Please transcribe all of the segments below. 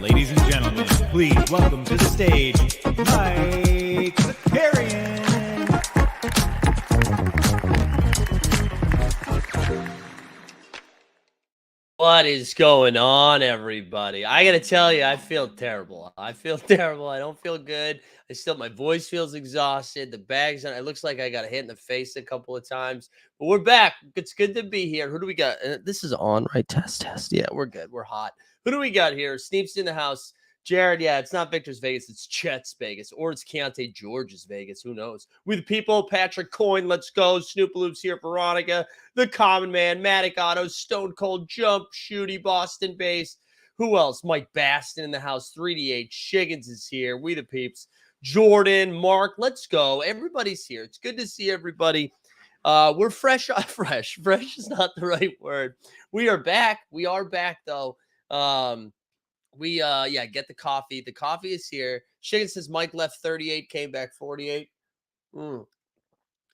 Ladies and gentlemen, please welcome to the stage, Mike Zakarian. What is going on, everybody? I gotta tell you, I feel terrible. I feel terrible. I don't feel good. My voice feels exhausted. The bag's on. It looks like I got hit in the face a couple of times. But we're back. It's good to be here. Who do we got? This is on, right? Test. Yeah, we're good. We're hot. Who do we got here? Sneep's in the house. Jared, yeah, it's not Victor's Vegas. It's Chet's Vegas. Or it's Keontae George's Vegas. Who knows? With people, Patrick Coyne, let's go. Snoopaloop's here. Veronica, the Common Man, Matic Auto, Stone Cold Jump, Shooty, Boston Base. Who else? Mike Baston in the house. 3D8. Shiggins is here. We the peeps. Jordan, Mark, let's go. Everybody's here. It's good to see everybody. We're fresh. Fresh is not the right word. We are back. We are back, though. Get the coffee. The coffee is here. Shiggins says Mike left 38, came back 48. This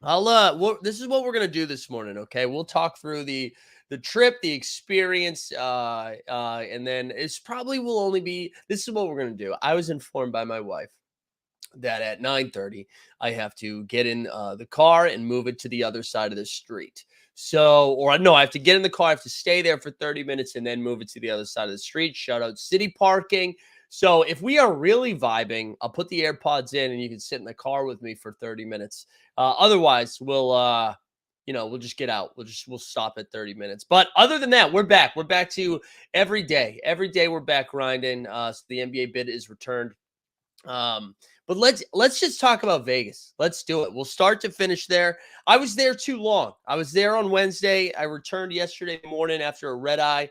is what we're gonna do this morning. Okay, we'll talk through the trip, the experience, and then it's probably will only be. This is what we're gonna do. I was informed by my wife that at 9:30 I have to get in the car and move it to the other side of the street. I have to get in the car. I have to stay there for 30 minutes and then move it to the other side of the street. Shout out city parking. So if we are really vibing, I'll put the AirPods in and you can sit in the car with me for 30 minutes. Otherwise, we'll just get out. We'll stop at 30 minutes. But other than that, we're back. We're back to every day. Every day we're back grinding. So the NBA bid is returned. But let's just talk about Vegas. Let's do it. We'll start to finish there. I was there too long. I was there on Wednesday. I returned yesterday morning after a red eye.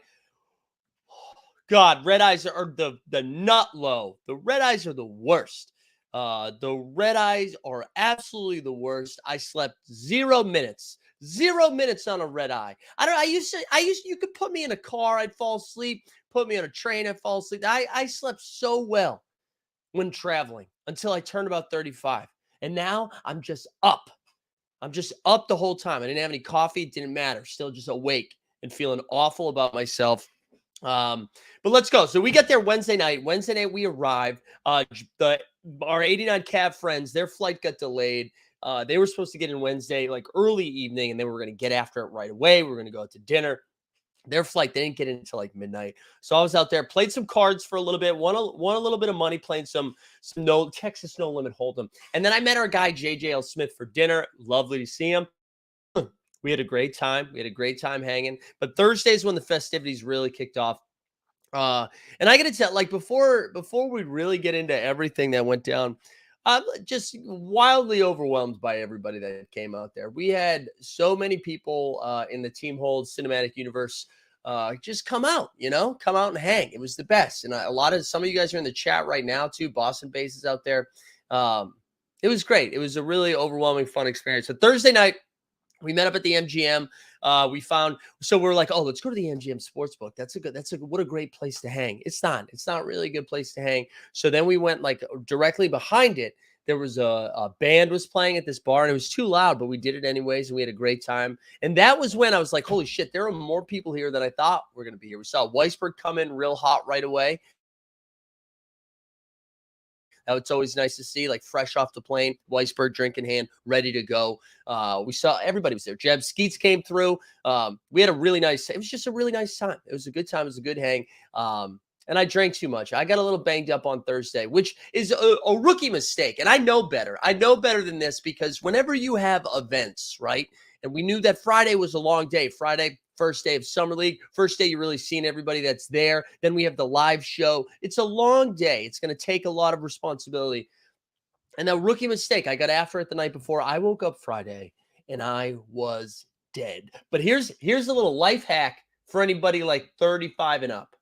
God, red eyes are the nut low. The red eyes are the worst. The red eyes are absolutely the worst. I slept 0 minutes. 0 minutes on a red eye. You could put me in a car, I'd fall asleep. Put me on a train, I'd fall asleep. I slept so well when traveling until I turned about 35. And now I'm just up. I'm just up the whole time. I didn't have any coffee. It didn't matter. Still just awake and feeling awful about myself. But let's go. So we get there Wednesday night. Wednesday night we arrived. Our 89 cab friends, their flight got delayed. They were supposed to get in Wednesday, like early evening, and they were going to get after it right away. We were going to go out to dinner. Their flight, they didn't get in until like midnight. So I was out there, played some cards for a little bit, won a little bit of money playing some Texas No Limit Hold'em. And then I met our guy, JJL Smith, for dinner. Lovely to see him. We had a great time. We had a great time hanging. But Thursday's when the festivities really kicked off. And I got to tell, like before we really get into everything that went down, I'm just wildly overwhelmed by everybody that came out there. We had so many people in the Team Hold Cinematic Universe just come out and hang. It was the best. And some of you guys are in the chat right now too. Boston Base is out there. It was great. It was a really overwhelming, fun experience. So Thursday night, we met up at the MGM. We're like, oh, let's go to the MGM Sportsbook. What a great place to hang. It's not really a good place to hang. So then we went like directly behind it. There was a band was playing at this bar, and it was too loud, but we did it anyways, and we had a great time. And that was when I was like, holy shit, there are more people here than I thought were going to be here. We saw Weisberg come in real hot right away. It's always nice to see, like fresh off the plane, Weisberg drink in hand, ready to go. We saw everybody was there. Jeb Skeets came through. We had a really nice, it was just a really nice time. It was a good time. It was a good hang. And I drank too much. I got a little banged up on Thursday, which is a rookie mistake. And I know better. I know better than this, because whenever you have events, right? And we knew that Friday was a long day. Friday, first day of Summer League. First day you're really seeing everybody that's there. Then we have the live show. It's a long day. It's going to take a lot of responsibility. And the rookie mistake, I got after it the night before. I woke up Friday and I was dead. But here's a little life hack for anybody like 35 and up.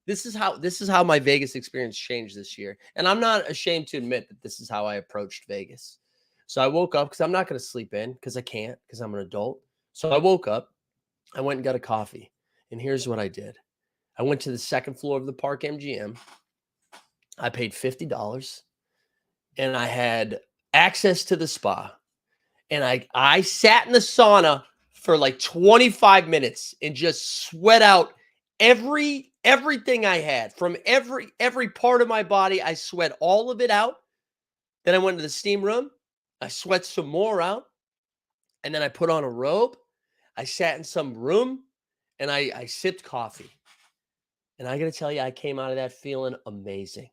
This is how my Vegas experience changed this year. And I'm not ashamed to admit that this is how I approached Vegas. So I woke up, because I'm not going to sleep in, because I can't, because I'm an adult. So I woke up, I went and got a coffee. And here's what I did. I went to the second floor of the Park MGM. I paid $50, and I had access to the spa. And I sat in the sauna for like 25 minutes and just sweat out everything I had from every part of my body. I sweat all of it out. Then I went to the steam room. I sweat some more out. And then I put on a robe. I sat in some room and I sipped coffee. And I got to tell you, I came out of that feeling amazing.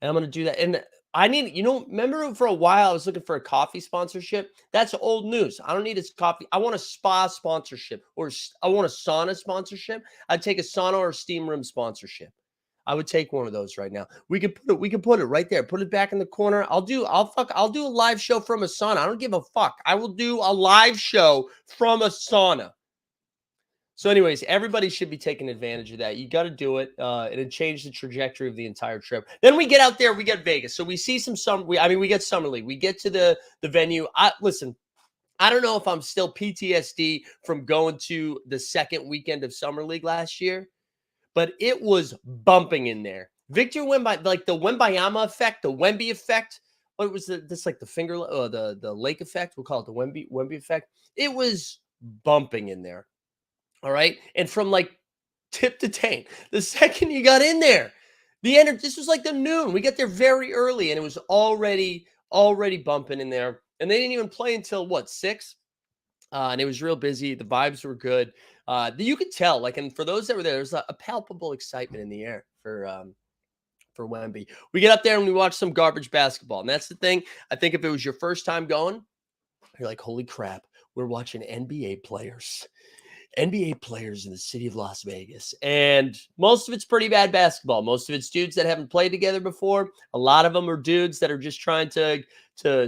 And I'm going to do that. And I need, remember for a while I was looking for a coffee sponsorship? That's old news. I don't need a coffee. I want a spa sponsorship, or I want a sauna sponsorship. I'd take a sauna or a steam room sponsorship. I would take one of those right now. We could put it right there. Put it back in the corner. I'll do a live show from a sauna. I don't give a fuck. I will do a live show from a sauna. So anyways, everybody should be taking advantage of that. You got to do it. And it changed the trajectory of the entire trip. Then we get out there, we get Vegas. So we see we get Summer League. We get to the venue. Listen, I don't know if I'm still PTSD from going to the second weekend of Summer League last year, but it was bumping in there. Victor Wembanyama, like the Wembayama effect, the Wemby effect. What was this, like the finger, the lake effect? We'll call it the Wemby effect. It was bumping in there. All right. And from like tip to tank, the second you got in there, the energy, this was like the noon. We got there very early and it was already bumping in there. And they didn't even play until 6? And it was real busy. The vibes were good. You could tell, like, and for those that were there, there's a palpable excitement in the air for Wemby. We get up there and we watch some garbage basketball. And that's the thing. I think if it was your first time going, you're like, holy crap, we're watching NBA players in the city of Las Vegas. And most of it's pretty bad basketball. Most of it's dudes that haven't played together before. A lot of them are dudes that are just trying to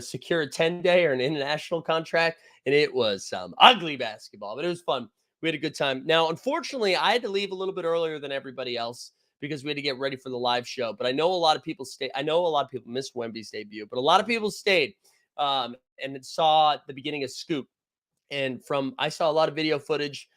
secure a 10-day or an international contract. And it was some ugly basketball, but it was fun. We had a good time. Now, unfortunately, I had to leave a little bit earlier than everybody else because we had to get ready for the live show. But I know a lot of people stayed. I know a lot of people missed Wemby's debut, but a lot of people stayed and saw the beginning of Scoot. And I saw a lot of video footage.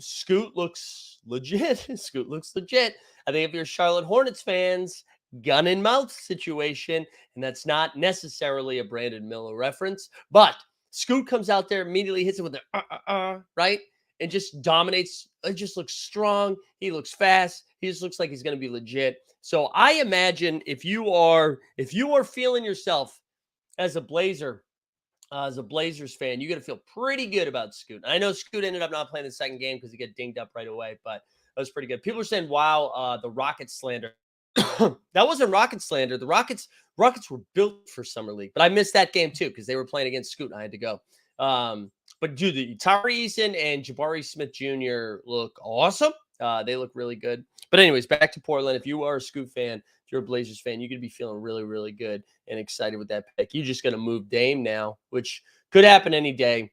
Scoot looks legit. Scoot looks legit. I think if you're Charlotte Hornets fans, gun in mouth situation, and that's not necessarily a Brandon Miller reference, but Scoot comes out there, immediately hits it with the right, and just dominates. It just looks strong. He looks fast. He just looks like he's going to be legit. So I imagine if you are feeling yourself as a Blazers fan, you got to feel pretty good about Scoot. I know Scoot ended up not playing the second game because he got dinged up right away, but that was pretty good. People are saying, wow, the Rockets slander. That wasn't Rocket slander. The Rockets were built for Summer League, but I missed that game too because they were playing against Scoot and I had to go. But dude, the Tyree Eason and Jabari Smith Jr. look awesome. They look really good. But anyways, back to Portland. If you are a Scoot fan, if you're a Blazers fan, you could be feeling really, really good and excited with that pick. You're just going to move Dame now, which could happen any day.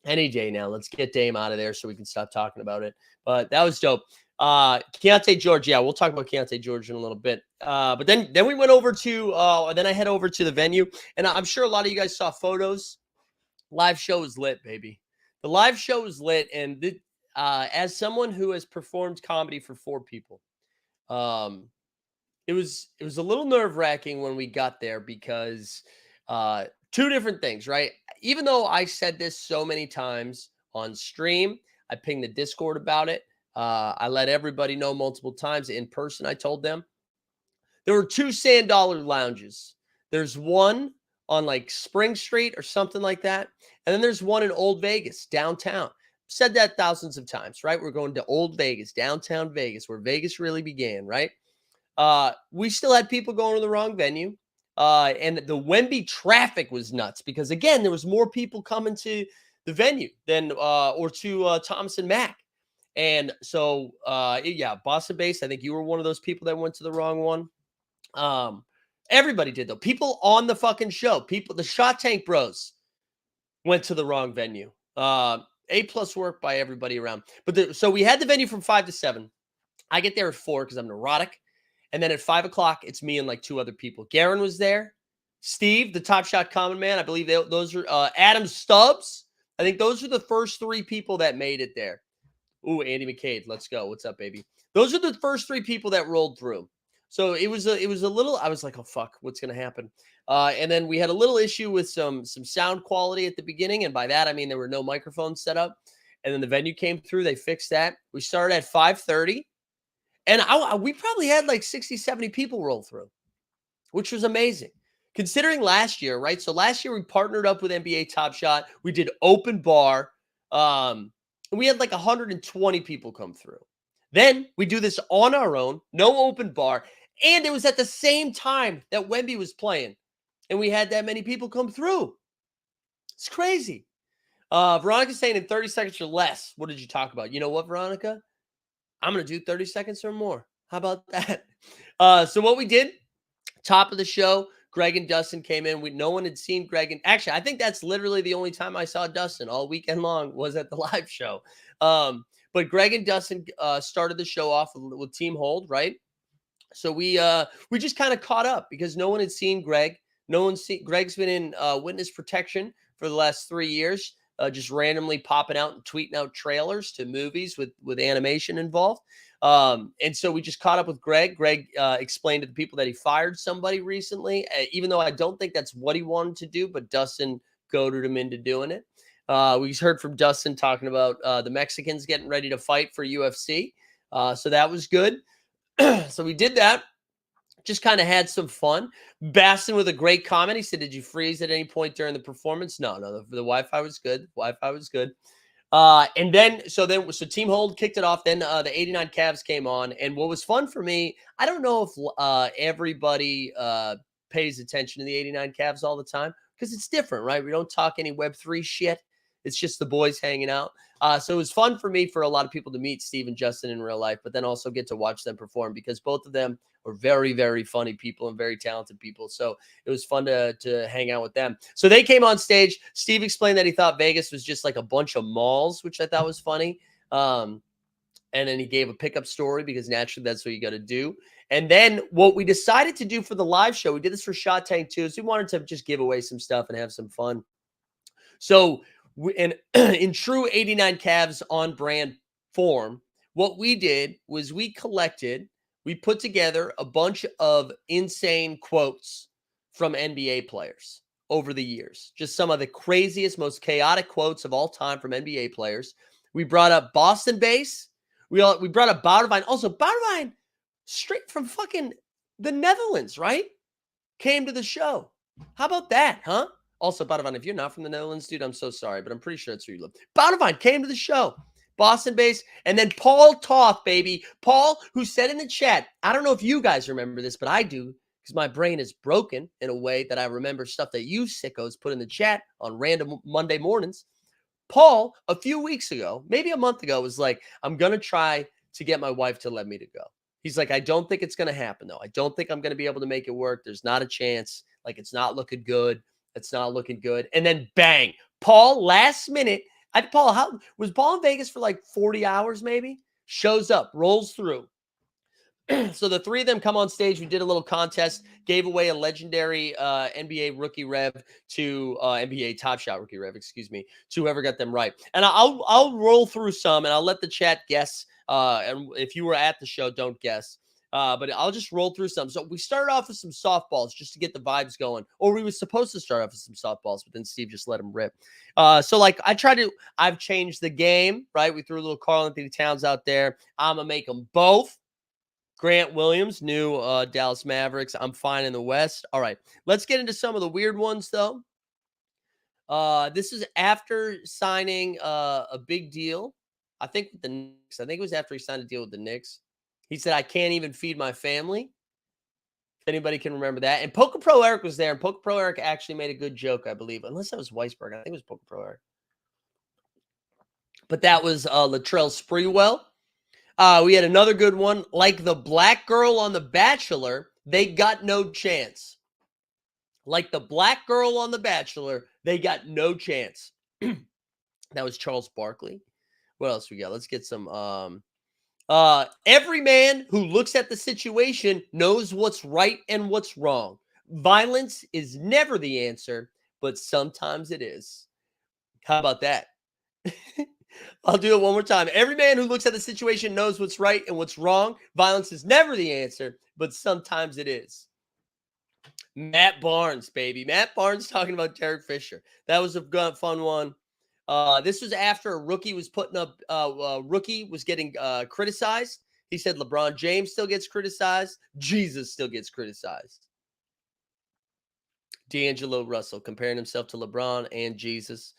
Any day now. Let's get Dame out of there so we can stop talking about it. But that was dope. Keontae George. Yeah, we'll talk about Keontae George in a little bit. But then we went over to then I head over to the venue, and I'm sure a lot of you guys saw photos. Live show is lit, baby. The live show is lit, and as someone who has performed comedy for 4 people, it was a little nerve-wracking when we got there because two different things, right? Even though I said this so many times on stream, I pinged the Discord about it. I let everybody know multiple times in person. I told them there were two Sand Dollar lounges. There's one on like Spring Street or something like that. And then there's one in Old Vegas, downtown. Said that thousands of times, right? We're going to Old Vegas, downtown Vegas, where Vegas really began, right? We still had people going to the wrong venue. And the Wemby traffic was nuts because, again, there was more people coming to the venue than or to Thomas and Mack. And so, yeah, Boston Base, I think you were one of those people that went to the wrong one. Everybody did, though. People on the fucking show, the Shot Tank Bros went to the wrong venue. A+ work by everybody around. But so we had the venue from 5 to 7. I get there at 4 because I'm neurotic. And then at 5 o'clock, it's me and like 2 other people. Garen was there. Steve, the Top Shot Common Man. I believe those are Adam Stubbs. I think those are the first 3 people that made it there. Ooh, Andy McCade. Let's go. What's up, baby? Those are the first 3 people that rolled through. So it was a little, I was like, oh, fuck, what's going to happen? And then we had a little issue with some sound quality at the beginning. And by that, I mean, there were no microphones set up. And then the venue came through. They fixed that. We started at 5:30. And we probably had like 60, 70 people roll through, which was amazing. Considering last year, right? So last year we partnered up with NBA Top Shot. We did open bar. And we had like 120 people come through. Then we do this on our own, no open bar. And it was at the same time that Wemby was playing. And we had that many people come through. It's crazy. Veronica's saying in 30 seconds or less. What did you talk about? You know what, Veronica? I'm going to do 30 seconds or more. How about that? So what we did, top of the show, Greg and Dustin came in. No one had seen Greg. And actually, I think that's literally the only time I saw Dustin all weekend long was at the live show. But Greg and Dustin started the show off with Team Hold, right? So we just kind of caught up because no one had seen Greg. Greg's been in witness protection for the last 3 years. Just randomly popping out and tweeting out trailers to movies with animation involved. And so we just caught up with Greg. Greg explained to the people that he fired somebody recently, even though I don't think that's what he wanted to do, but Dustin goaded him into doing it. We heard from Dustin talking about the Mexicans getting ready to fight for UFC. So that was good. So we did that. Just kind of had some fun. Bastin with a great comment. He said, did you freeze at any point during the performance? No, the Wi-Fi was good. Wi-Fi was good. And then Team Hold kicked it off. Then the 89 Cavs came on. And what was fun for me, I don't know if everybody pays attention to the 89 Cavs all the time because it's different, right? We don't talk any Web3 shit. It's just the boys hanging out. So it was fun for me for a lot of people to meet Steve and Justin in real life, but then also get to watch them perform because both of them are very, very funny people and very talented people. So it was fun to hang out with them. So they came on stage. Steve explained that he thought Vegas was just like a bunch of malls, which I thought was funny. And then he gave a pickup story because naturally that's what you got to do. And then what we decided to do for the live show, we did this for Shot Tank too, is we wanted to just give away some stuff and have some fun. So in true 89 Cavs on brand form, what we did was we put together a bunch of insane quotes from NBA players over the years. Just some of the craziest, most chaotic quotes of all time from NBA players. We brought up Boston Base. We brought up Boudewijn. Also, Boudewijn, straight from fucking the Netherlands, right? Came to the show. How about that, huh? Also, Boudewijn, if you're not from the Netherlands, dude, I'm so sorry, but I'm pretty sure that's where you live. Boudewijn came to the show. Boston Base. And then Paul Toth, baby. Paul, who said in the chat, I don't know if you guys remember this, but I do because my brain is broken in a way that I remember stuff that you sickos put in the chat on random Monday mornings. Paul, a few weeks ago, maybe a month ago, was like, I'm going to try to get my wife to let me to go. He's like, I don't think it's going to happen, though. I don't think I'm going to be able to make it work. There's not a chance. Like, it's not looking good. It's not looking good. And then bang, Paul, last minute. Paul in Vegas for like 40 hours, maybe? Shows up, rolls through. So the 3 of them come on stage. We did a little contest, gave away a legendary NBA rookie rev to NBA Top Shot rookie rev, to whoever got them right. And I'll roll through some, and I'll let the chat guess. And if you were at the show, don't guess. But I'll just roll through some. So we started off with some softballs just to get the vibes going, or we were supposed to start off with some softballs, but then Steve just let them rip. So like I've changed the game, right? We threw a little Karl-Anthony Towns out there. I'm going to make them both. Grant Williams, new Dallas Mavericks. I'm fine in the West. All right, let's get into some of the weird ones, though. This is after signing a big deal. I think with the Knicks. I think it was after he signed a deal with the Knicks. He said, "I can't even feed my family." If anybody can remember that. And Poker Pro Eric was there, and Poker Pro Eric actually made a good joke, I believe. Unless that was Weisberg. I think it was Poker Pro Eric. But that was Latrell Sprewell. We had another good one. Like the black girl on The Bachelor, they got no chance. Like the black girl on The Bachelor, they got no chance. That was Charles Barkley. What else we got? Let's get some. Every man who looks at the situation knows what's right and what's wrong. Violence is never the answer, but sometimes it is. How about that? I'll do it one more time. Every man who looks at the situation knows what's right and what's wrong. Violence is never the answer, but sometimes it is. Matt Barnes, baby. Matt Barnes talking about Derek Fisher. That was a fun one. This was after a rookie was putting up. Rookie was getting criticized. He said LeBron James still gets criticized. Jesus still gets criticized. D'Angelo Russell comparing himself to LeBron and Jesus.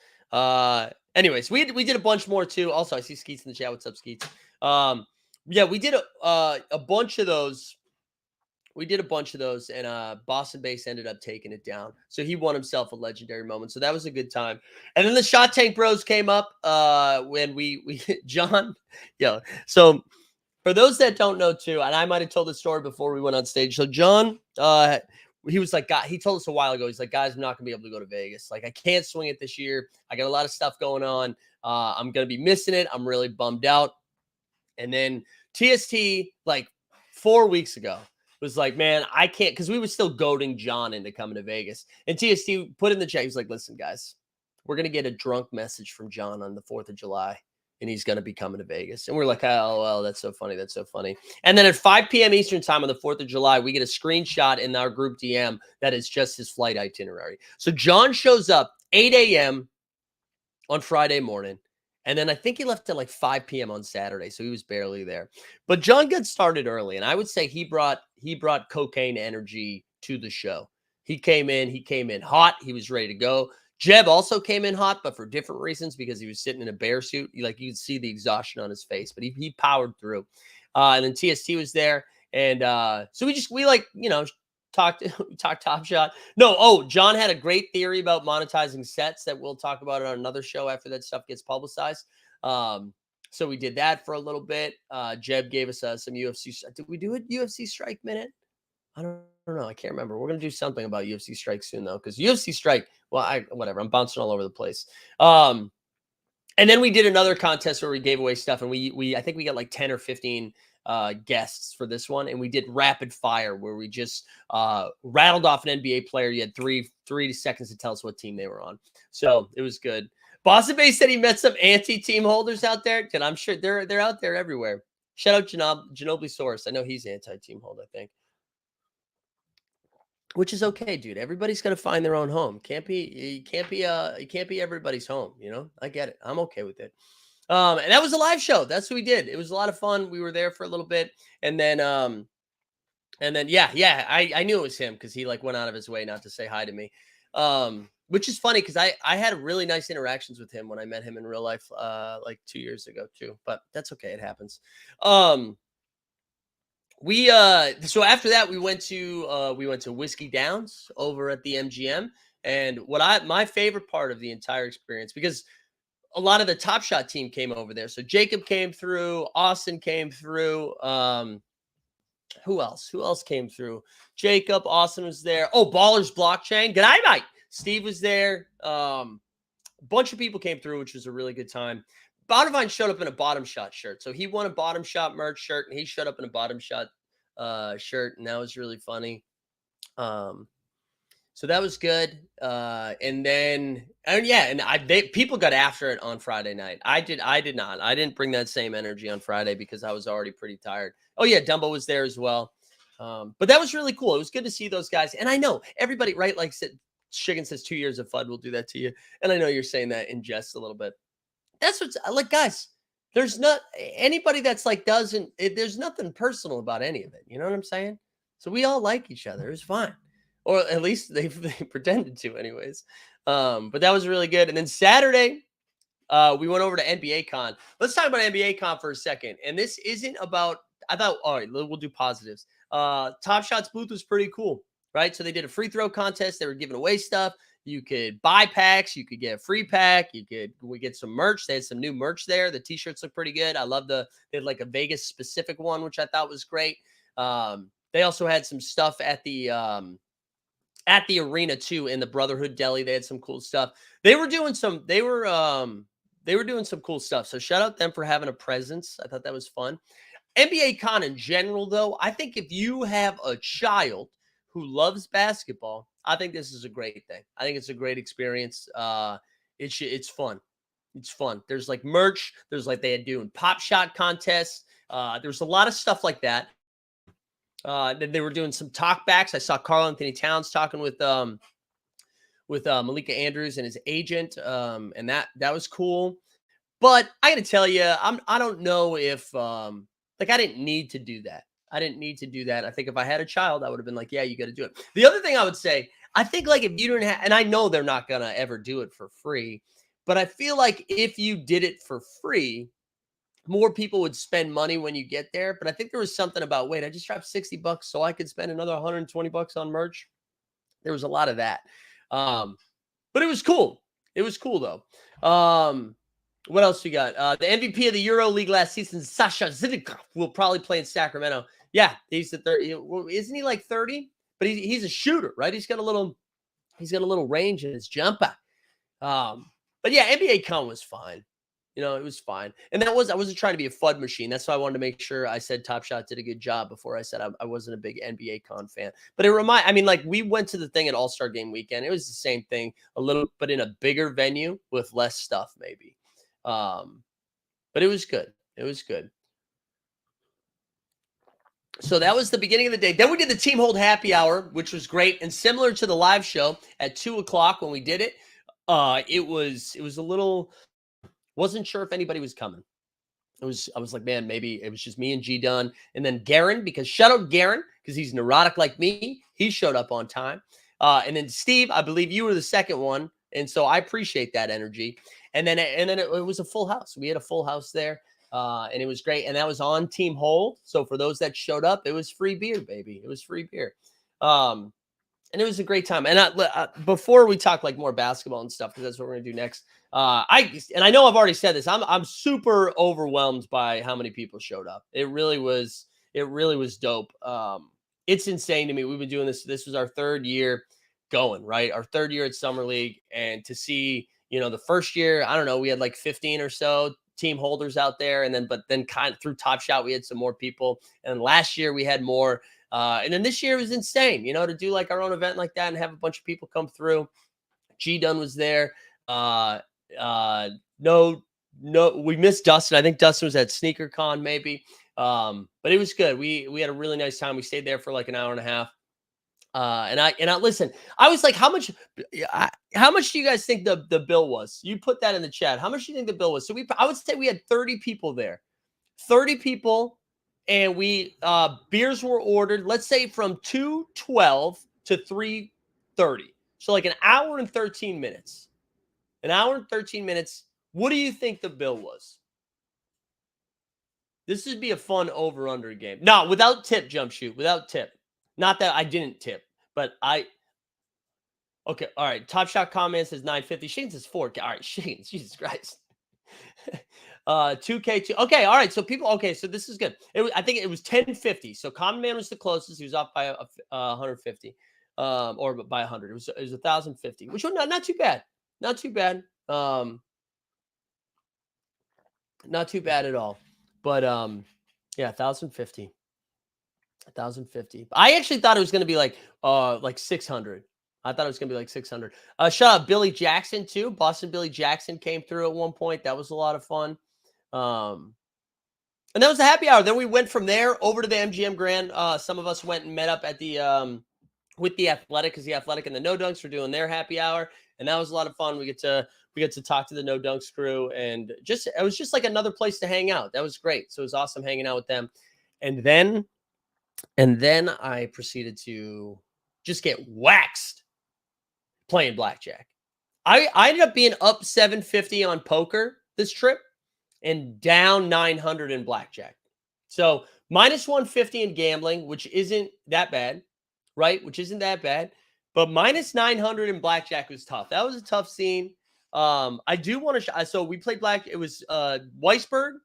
Anyways, we did a bunch more too. Also, I see Skeets in the chat. What's up, Skeets? Yeah, we did a bunch of those. We did a bunch of those, and Boston Base ended up taking it down. So he won himself a legendary moment. So that was a good time. And then the Shot Tank Bros came up when we John. Yeah. So for those that don't know too, and I might have told the story before we went on stage. So John, he was like, God, he told us a while ago, he's like, guys, I'm not going to be able to go to Vegas. Like, I can't swing it this year. I got a lot of stuff going on. I'm going to be missing it. I'm really bummed out. And then TST, like 4 weeks ago, was like, man, I can't, because we were still goading John into coming to Vegas. And TST put in the chat, he's like, listen, guys, we're going to get a drunk message from John on the 4th of July, and he's going to be coming to Vegas. And we're like, oh, well, that's so funny. That's so funny. And then at 5 p.m. Eastern time on the 4th of July, we get a screenshot in our group DM that is just his flight itinerary. So John shows up 8 a.m. on Friday morning. And then I think he left at like 5 p.m. on Saturday, so he was barely there. But John got started early, and I would say he brought cocaine energy to the show. He came in hot. He was ready to go. Jeb also came in hot, but for different reasons, because he was sitting in a bear suit. Like, you could see the exhaustion on his face, but he powered through. And then TST was there, and so we like, you know, talked Top Shot. No, John had a great theory about monetizing sets that we'll talk about on another show after that stuff gets publicized. So we did that for a little bit. Jeb gave us some UFC. Did we do a UFC Strike minute? I don't know. I can't remember. We're gonna do something about UFC Strike soon though, because UFC Strike. Well, whatever. I'm bouncing all over the place. And then we did another contest where we gave away stuff, and we I think we got like 10 or 15 guests for this one, and we did rapid fire where we just rattled off an NBA player. You had three seconds to tell us what team they were on, so it was good. Boston Bay said he met some anti-team holders out there, and I'm sure they're out there everywhere. Shout out Ginobili Source. I know he's anti-team hold, I think, which is okay, dude. Everybody's gonna find their own home. You can't be everybody's home, you know. I get it. I'm okay with it. And that was a live show. That's what we did. It was a lot of fun. We were there for a little bit, and then yeah, I knew it was him because he like went out of his way not to say hi to me, which is funny because I had really nice interactions with him when I met him in real life like 2 years ago too. But that's okay. It happens. So after that we went to Whiskey Downs over at the MGM, and my favorite part of the entire experience, because a lot of the Top Shot team came over there. So Jacob came through, Austin came through. Who else came through? Jacob, Austin was there. Oh, Ballers Blockchain. Good night, mate. Steve was there. A bunch of people came through, which was a really good time. Bottomvine showed up in a Bottom Shot shirt. So he won a Bottom Shot merch shirt, and he showed up in a Bottom Shot shirt, and that was really funny. So So that was good. And then, and yeah, and people got after it on Friday night. I did not. I didn't bring that same energy on Friday because I was already pretty tired. Oh yeah, Dumbo was there as well. But that was really cool. It was good to see those guys. And I know everybody, right? Like said, Shiggin says 2 years of FUD will do that to you. And I know you're saying that in jest a little bit. That's what's like, guys. There's not anybody that's like there's nothing personal about any of it. You know what I'm saying? So we all like each other. It was fine, or at least they pretended to, anyways. But that was really good. And then Saturday, we went over to NBA Con. Let's talk about NBA Con for a second. And this isn't about. I thought, all right, we'll do positives. Top Shots booth was pretty cool, right? So they did a free throw contest. They were giving away stuff. You could buy packs. You could get a free pack. We get some merch. They had some new merch there. The t-shirts look pretty good. I love they had like a Vegas specific one, which I thought was great. They also had some stuff at the arena too, in the Brotherhood Deli. They had some cool stuff. They were doing some cool stuff. So shout out them for having a presence. I thought that was fun. NBA Con in general, though, I think if you have a child who loves basketball, I think this is a great thing. I think it's a great experience. It's fun. It's fun. There's like merch. There's like they had doing pop shot contests. There's a lot of stuff like that. Then they were doing some talkbacks. I saw Karl Anthony Towns talking with Malika Andrews and his agent, and that was cool. But I got to tell you, I don't know if I didn't need to do that. I didn't need to do that. I think if I had a child, I would have been like, yeah, you got to do it. The other thing I would say, I think like if you didn't have, and I know they're not going to ever do it for free, but I feel like if you did it for free, more people would spend money when you get there. But I think there was something about, wait, I just dropped $60 so I could spend another $120 on merch. There was a lot of that. But it was cool. It was cool though. What else we got? The MVP of the Euro League last season, Sasha Zidic, will probably play in Sacramento. Yeah, he's the 30. Isn't he like 30? But he's a shooter, right? He's got a little range in his jumper. But yeah, NBA Con was fine. You know, it was fine. And I wasn't trying to be a FUD machine. That's why I wanted to make sure I said Top Shot did a good job before I said I wasn't a big NBA Con fan. But we went to the thing at All-Star Game weekend. It was the same thing, a little, but in a bigger venue with less stuff, maybe. But it was good. It was good. So that was the beginning of the day. Then we did the Team Hold Happy Hour, which was great. And similar to the live show at 2:00 when we did it, it was a little, wasn't sure if anybody was coming. I was like, man, maybe it was just me and G Dunn. And then Garen, because shout out Garen, because he's neurotic like me. He showed up on time. And then Steve, I believe you were the second one. And so I appreciate that energy. And then it was a full house. We had a full house there. And it was great. And that was on Team Hold. So for those that showed up, it was free beer, baby. It was free beer. And it was a great time. And before we talk like more basketball and stuff, because that's what we're going to do next. I know I've already said this. I'm super overwhelmed by how many people showed up. It really was dope. It's insane to me. We've been doing this. This was our third year going, right? Our third year at Summer League. And to see, the first year, I don't know, we had like 15 or so team holders out there. But then kind of through Top Shot, we had some more people. And last year we had more. And then this year was insane, to do like our own event like that and have a bunch of people come through. G Dunn was there. No, we missed Dustin. I think Dustin was at SneakerCon maybe. But it was good. We had a really nice time. We stayed there for like an hour and a half. And I listen, I was like, how much do you guys think the bill was? You put that in the chat. How much do you think the bill was? So I would say we had 30 people there, 30 people. And we beers were ordered, let's say from 2:12 to 3:30. So like an hour and 13 minutes. An hour and 13 minutes. What do you think the bill was? This would be a fun over-under game. No, without tip, Jump Shoot. Without tip. Not that I didn't tip, but okay, all right. Top Shot comments says 950. Shane's is 4K. All right, Shane's, Jesus Christ. 2K2. Okay, all right. So so this is good. I think it was 1050. So Common Man was the closest. He was off by 150, or by 100. It was 1050, which was not too bad. Not too bad. Not too bad at all. But yeah, 1050. 1050. I actually thought it was going to be like 600. I thought it was going to be like 600. Shout out Billy Jackson too. Boston Billy Jackson came through at one point. That was a lot of fun. And that was a happy hour. Then we went from there over to the MGM Grand. Some of us went and met up at the with the Athletic, because the Athletic and the No Dunks were doing their happy hour, and that was a lot of fun. We get to talk to the No Dunks crew, and it was just like another place to hang out. That was great. So it was awesome hanging out with them. And then I proceeded to just get waxed playing blackjack. I ended up being up 750 on poker this trip and down 900 in blackjack. So minus 150 in gambling, which isn't that bad, right? Which isn't that bad. But minus 900 in blackjack was tough. That was a tough scene. I do want to so we played black. It was Weisberg,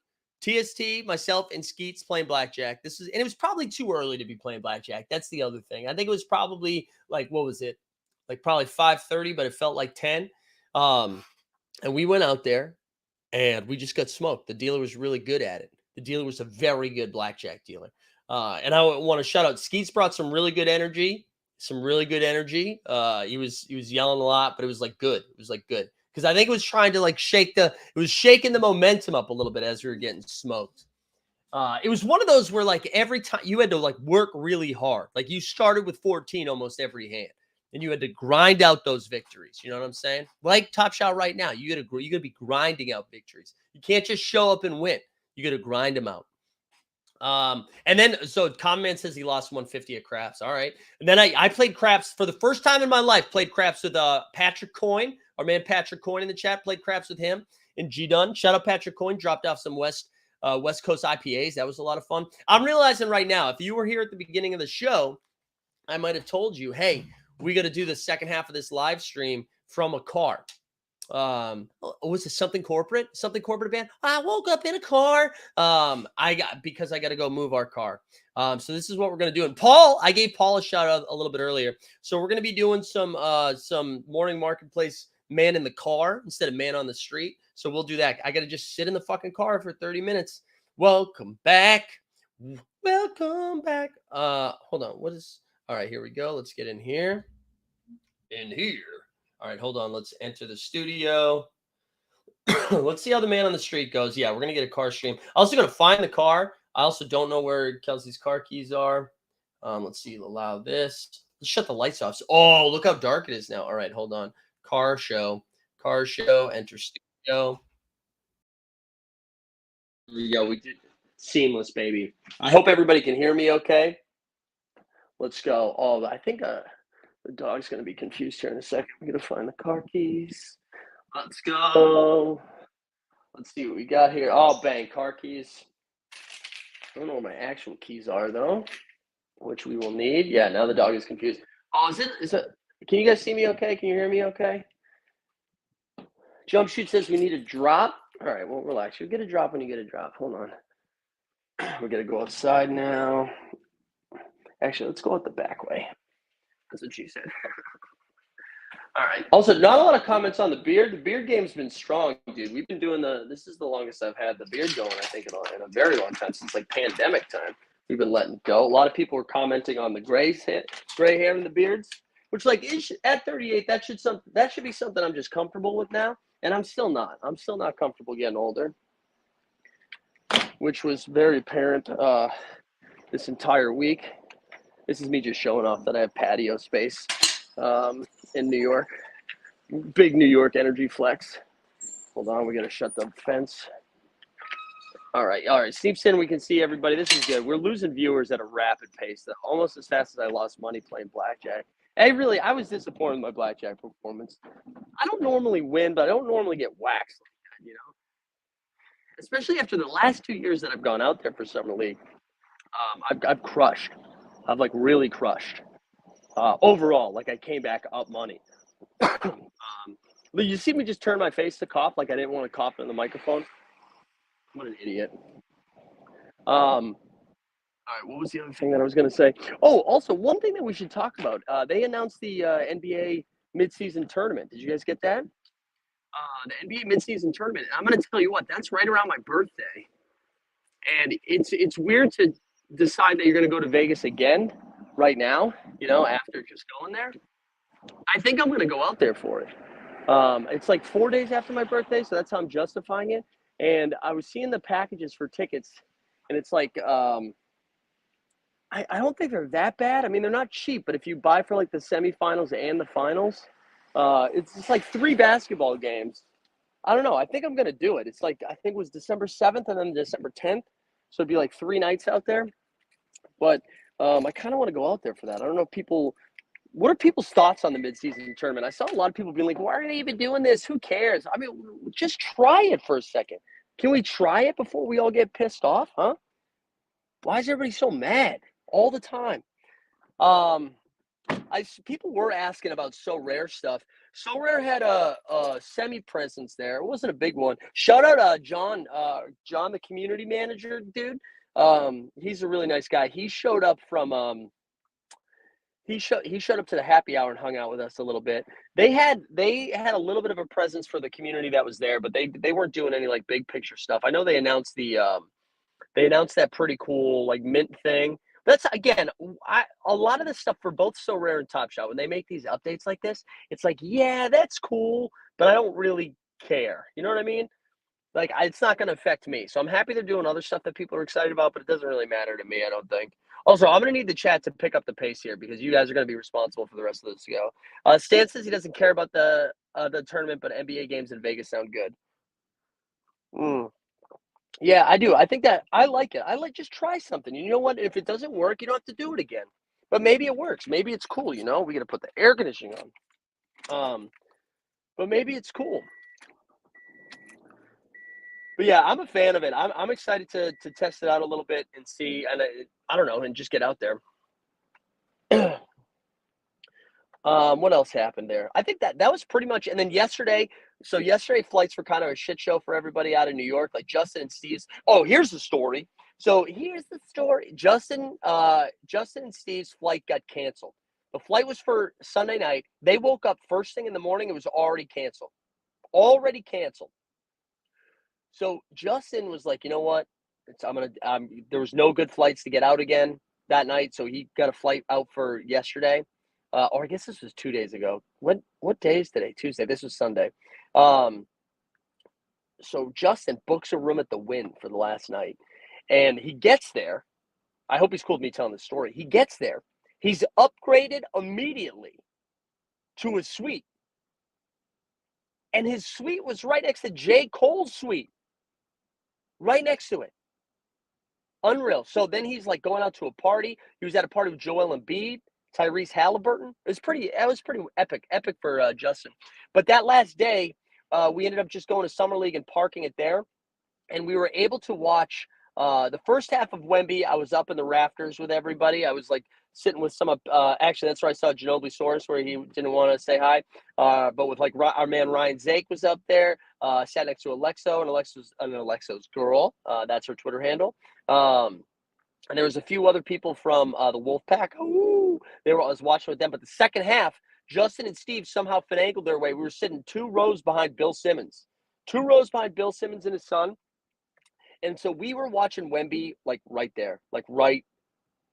TST, myself, and Skeets playing blackjack. And it was probably too early to be playing blackjack. That's the other thing. I think it was probably like, what was it? Like probably 5:30, but it felt like 10. And we went out there and we just got smoked. The dealer was really good at it. The dealer was a very good blackjack dealer. And I want to shout out Skeets brought some really good energy. He was yelling a lot, but it was like good. It was like good. Because I think it was trying to like shaking the momentum up a little bit as we were getting smoked. It was one of those where like every time you had to like work really hard. Like you started with 14 almost every hand, and you had to grind out those victories. You know what I'm saying? Like Top Shot right now, you gotta be grinding out victories. You can't just show up and win. You gotta grind them out. And then so Common Man says he lost 150 at craps. All right. And then I played craps for the first time in my life, played craps with Patrick Coyne, our man Patrick Coyne in the chat, played craps with him and G Dunn. Shout out Patrick Coyne, dropped off some West Coast IPAs. That was a lot of fun. I'm realizing right now, if you were here at the beginning of the show, I might have told you, hey, we got to do the second half of this live stream from a car. Was it something corporate band? I woke up in a car. Because I got to go move our car. So this is what we're going to do. And Paul, I gave Paul a shout out a little bit earlier. So we're going to be doing some morning marketplace man in the car instead of man on the street. So we'll do that. I got to just sit in the fucking car for 30 minutes. Welcome back. Hold on. All right, here we go. Let's get in here. All right, hold on. Let's enter the studio. Let's see how the man on the street goes. Yeah, we're going to get a car stream. I'm also going to find the car. I also don't know where Kelsey's car keys are. Let's see. Allow this. Let's shut the lights off. Oh, look how dark it is now. All right, hold on. Car show. Enter studio. Here we go. We did seamless, baby. I hope everybody can hear me okay. Let's go. Oh, I think the dog's going to be confused here in a second. We're going to find the car keys. Let's go. Let's see what we got here. Oh, bang, car keys. I don't know where my actual keys are, though, which we will need. Yeah, now the dog is confused. Oh, is it? Can you guys see me okay? Can you hear me okay? Jump Shoot says we need a drop. All right, well, relax. You'll get a drop when you get a drop. Hold on. We're going to go outside now. Actually, let's go out the back way. That's what she said. All right. Also, not a lot of comments on the beard. The beard game's been strong, dude. We've been doing this is the longest I've had the beard going, I think, in a very long time, since like pandemic time. We've been letting go. A lot of people were commenting on the gray hair in the beards, which like at 38, that should be something I'm just comfortable with now. And I'm still not. I'm still not comfortable getting older, which was very apparent this entire week. This is me just showing off that I have patio space in New York. Big New York energy flex. Hold on, we got to shut the fence. All right. Steepston, we can see everybody. This is good. We're losing viewers at a rapid pace, almost as fast as I lost money playing blackjack. I was disappointed in my blackjack performance. I don't normally win, but I don't normally get waxed like that, you know? Especially after the last 2 years that I've gone out there for Summer League. I've crushed. I've like really crushed. Overall, like I came back up money. You see me just turn my face to cough like I didn't want to cough in the microphone. What an idiot. All right, what was the other thing that I was going to say? Oh, also, one thing that we should talk about. They announced the NBA midseason tournament. Did you guys get that? The NBA midseason tournament. I'm going to tell you what, that's right around my birthday. And it's weird to decide that you're going to go to Vegas again right now, you know, after just going there. I think I'm gonna go out there for it. It's like 4 days after my birthday, so that's how I'm justifying it. And I was seeing the packages for tickets, and it's like I don't think they're that bad. I mean, they're not cheap, but if you buy for like the semifinals and the finals, it's just like 3 basketball games. I don't know. I think I'm gonna do it. It's like I think it was December 7th and then December 10th, so it'd be like 3 nights out there. But I kind of want to go out there for that. I don't know if people. What are people's thoughts on the midseason tournament? I saw a lot of people being like, "Why are they even doing this? Who cares?" I mean, just try it for a second. Can we try it before we all get pissed off, huh? Why is everybody so mad all the time? People were asking about So Rare stuff. So Rare had a semi presence there. It wasn't a big one. Shout out John, the community manager dude. He's a really nice guy. He showed up from he showed up to the happy hour and hung out with us a little bit. They had a little bit of a presence for the community that was there, but they weren't doing any like big picture stuff. I know they announced that pretty cool like mint thing. That's again, a lot of the stuff for both So Rare and Top Shot when they make these updates like this, it's like, yeah, that's cool, but I don't really care. You know what I mean? Like, it's not going to affect me. So I'm happy they're doing other stuff that people are excited about, but it doesn't really matter to me, I don't think. Also, I'm going to need the chat to pick up the pace here because you guys are going to be responsible for the rest of this to go. Stan says he doesn't care about the tournament, but NBA games in Vegas sound good. Mm. Yeah, I do. I think that I like it. I like just try something. You know what? If it doesn't work, you don't have to do it again. But maybe it works. Maybe it's cool. We got to put the air conditioning on. But maybe it's cool. But yeah, I'm a fan of it. I'm excited to test it out a little bit and see, and I don't know, and just get out there. What else happened there? I think that was pretty much. And then yesterday, so yesterday flights were kind of a shit show for everybody out of New York. Like Justin and Steve's. Oh, here's the story. So here's the story. Justin and Steve's flight got canceled. The flight was for Sunday night. They woke up first thing in the morning. It was already canceled. Already canceled. So Justin was like, you know what? There was no good flights to get out again that night, so he got a flight out for yesterday. Or I guess this was 2 days ago. What day is today? Tuesday. This was Sunday. So Justin books a room at the Wynn for the last night, and he gets there. I hope he's cool with me telling this story. He gets there. He's upgraded immediately to a suite. And his suite was right next to J. Cole's suite. Right next to it. Unreal. So then he's like going out to a party. He was at a party with Joel Embiid, Tyrese Halliburton. It was pretty epic for Justin. But that last day, we ended up just going to Summer League and parking it there. And we were able to watch the first half of Wemby. I was up in the rafters with everybody. I was like sitting with some actually, that's where I saw Ginobili Soros, where he didn't want to say hi. But with like our man Ryan Zake was up there, sat next to Alexo, and Alexo's girl. That's her Twitter handle. And there was a few other people from the Wolfpack. Ooh, I was watching with them. But the second half, Justin and Steve somehow finagled their way. We were sitting 2 rows behind Bill Simmons. 2 rows behind Bill Simmons and his son. And so we were watching Wemby like right there,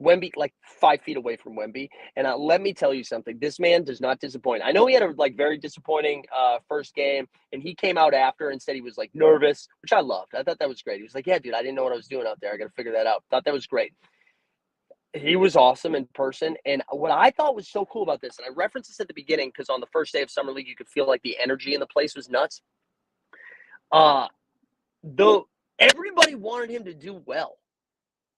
Wemby, like 5 feet away from Wemby. And let me tell you something. This man does not disappoint. I know he had a like very disappointing first game, and he came out after and said he was like nervous, which I loved. I thought that was great. He was like, yeah, dude, I didn't know what I was doing out there. I got to figure that out. Thought that was great. He was awesome in person. And what I thought was so cool about this, and I referenced this at the beginning because on the first day of Summer League, you could feel like the energy in the place was nuts. Though everybody wanted him to do well.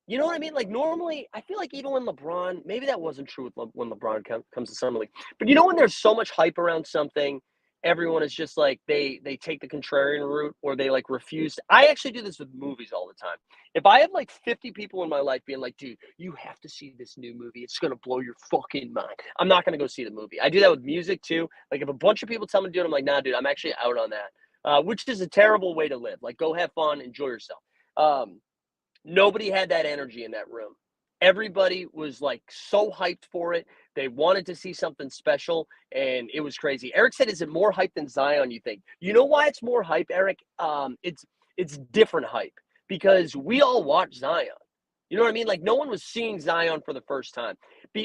You know what I mean? Like normally, I feel like even when LeBron, maybe that wasn't true when LeBron comes to Summer League, but when there's so much hype around something, everyone is just like they take the contrarian route or they like refuse. I actually do this with movies all the time. If I have like 50 people in my life being like, dude, you have to see this new movie. It's going to blow your fucking mind. I'm not going to go see the movie. I do that with music too. Like if a bunch of people tell me to do it, I'm like, nah, dude, I'm actually out on that, which is a terrible way to live. Like go have fun, enjoy yourself. Nobody had that energy in that room. Everybody was like so hyped for it. They wanted to see something special, and it was crazy. Eric said, "Is it more hype than Zion? You think? You know why it's more hype, Eric? It's different hype because we all watch Zion. You know what I mean? Like no one was seeing Zion for the first time.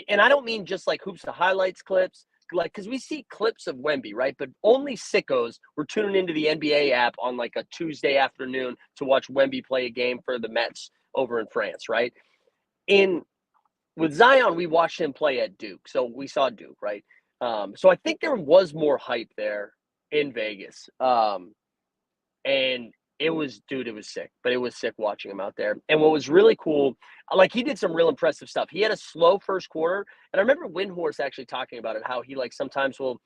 And I don't mean just like hoops to highlights clips. like, because we see clips of Wemby, right? But only sickos were tuning into the NBA app on like a Tuesday afternoon to watch Wemby play a game for the Mets over in France, right? With Zion, we watched him play at Duke, so we saw Duke, right? So I think there was more hype there in Vegas, and it was sick, but it was sick watching him out there. And what was really cool, like he did some real impressive stuff. He had a slow first quarter, and I remember Windhorst actually talking about it, how he like sometimes will,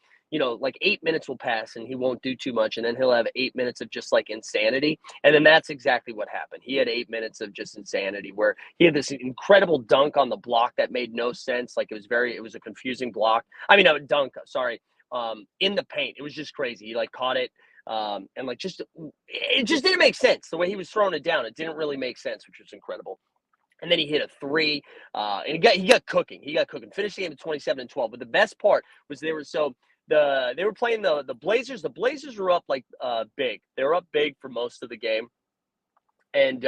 like 8 minutes will pass and he won't do too much, and then he'll have 8 minutes of just like insanity. And then that's exactly what happened. He had 8 minutes of just insanity where he had this incredible dunk on the block that made no sense. Like it was a confusing block. I mean, no, dunk, sorry, in the paint. It was just crazy. He like caught it. And like it just didn't make sense the way he was throwing it down. It didn't really make sense, which was incredible. And then he hit a three, and he got cooking. Finished the game at 27-12. But the best part was they were playing the Blazers. The Blazers were up like big. They were up big for most of the game, and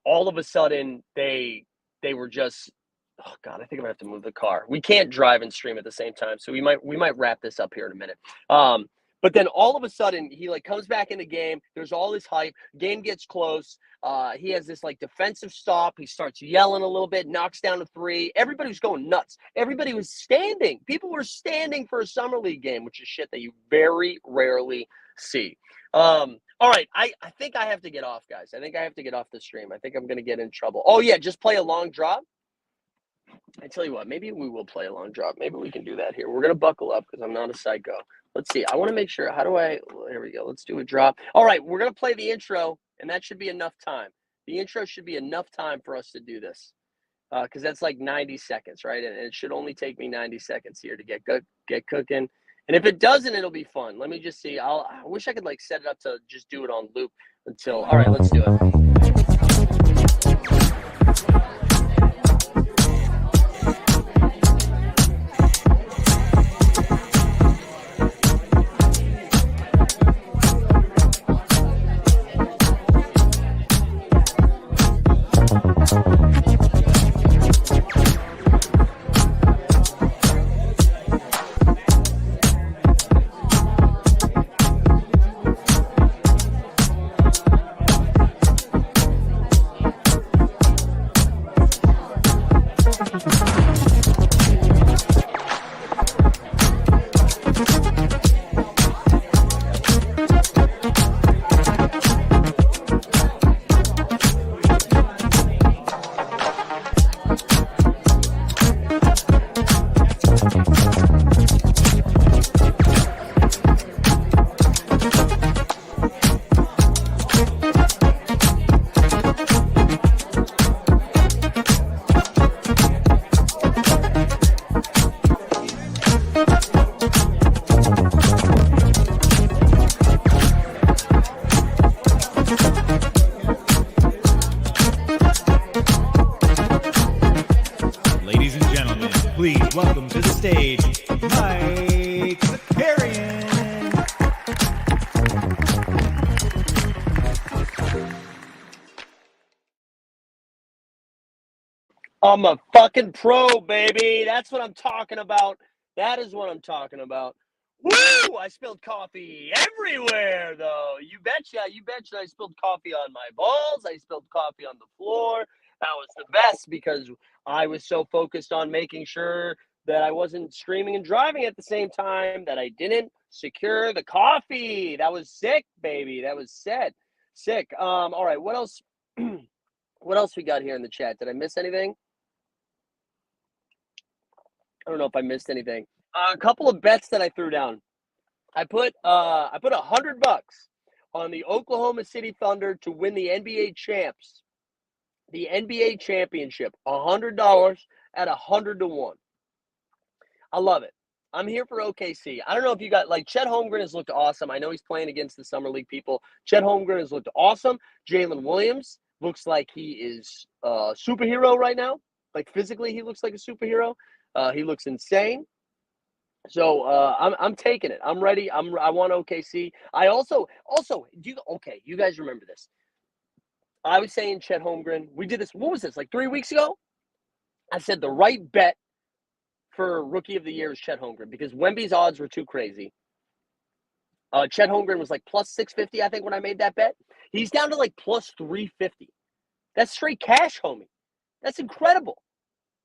all of a sudden they were just. Oh God, I think I'm gonna have to move the car. We can't drive and stream at the same time, so we might wrap this up here in a minute. But then all of a sudden he like comes back in the game. There's all this hype. Game gets close. He has this like defensive stop. He starts yelling a little bit, knocks down a three. Everybody was going nuts. Everybody was standing. People were standing for a summer league game, which is shit that you very rarely see. All right, I think I have to get off, guys. I think I have to get off the stream. I think I'm gonna get in trouble. Oh yeah, just play a long drop. I tell you what, maybe we will play a long drop. Maybe we can do that here. We're going to buckle up because I'm not a psycho. Let's see. I want to make sure. Here we go. Let's do a drop. All right. We're going to play the intro, and that should be enough time. The intro should be enough time for us to do this because that's like 90 seconds, right? And it should only take me 90 seconds here to get cooking. And if it doesn't, it'll be fun. Let me just see. I wish I could like set it up to just do it on loop until. All right. Let's do it. Please welcome to the stage, Mike Zakarian. I'm a fucking pro, baby. That's what I'm talking about. That is what I'm talking about. Woo! I spilled coffee everywhere, though. You betcha. I spilled coffee on my balls. I spilled coffee on the floor. That was the best because I was so focused on making sure that I wasn't streaming and driving at the same time that I didn't secure the coffee. That was sick, baby. That was sick. All right. What else? What else we got here in the chat? Did I miss anything? I don't know if I missed anything. A couple of bets that I threw down. I put $100 on the Oklahoma City Thunder to win the NBA champs, the NBA championship. $100 at 100-1. I love it. I'm here for OKC. I don't know if you got like Chet Holmgren has looked awesome. I know he's playing against the Summer League people. Chet Holmgren has looked awesome. Jalen Williams looks like he is a superhero right now. Like physically, he looks like a superhero. He looks insane. So I'm taking it. I'm ready. I want OKC. I also you guys remember this? I was saying Chet Holmgren. We did this. What was this? Like 3 weeks ago? I said the right bet for Rookie of the Year is Chet Holmgren because Wemby's odds were too crazy. Chet Holmgren was like plus 650, I think, when I made that bet. He's down to like plus 350. That's straight cash, homie. That's incredible.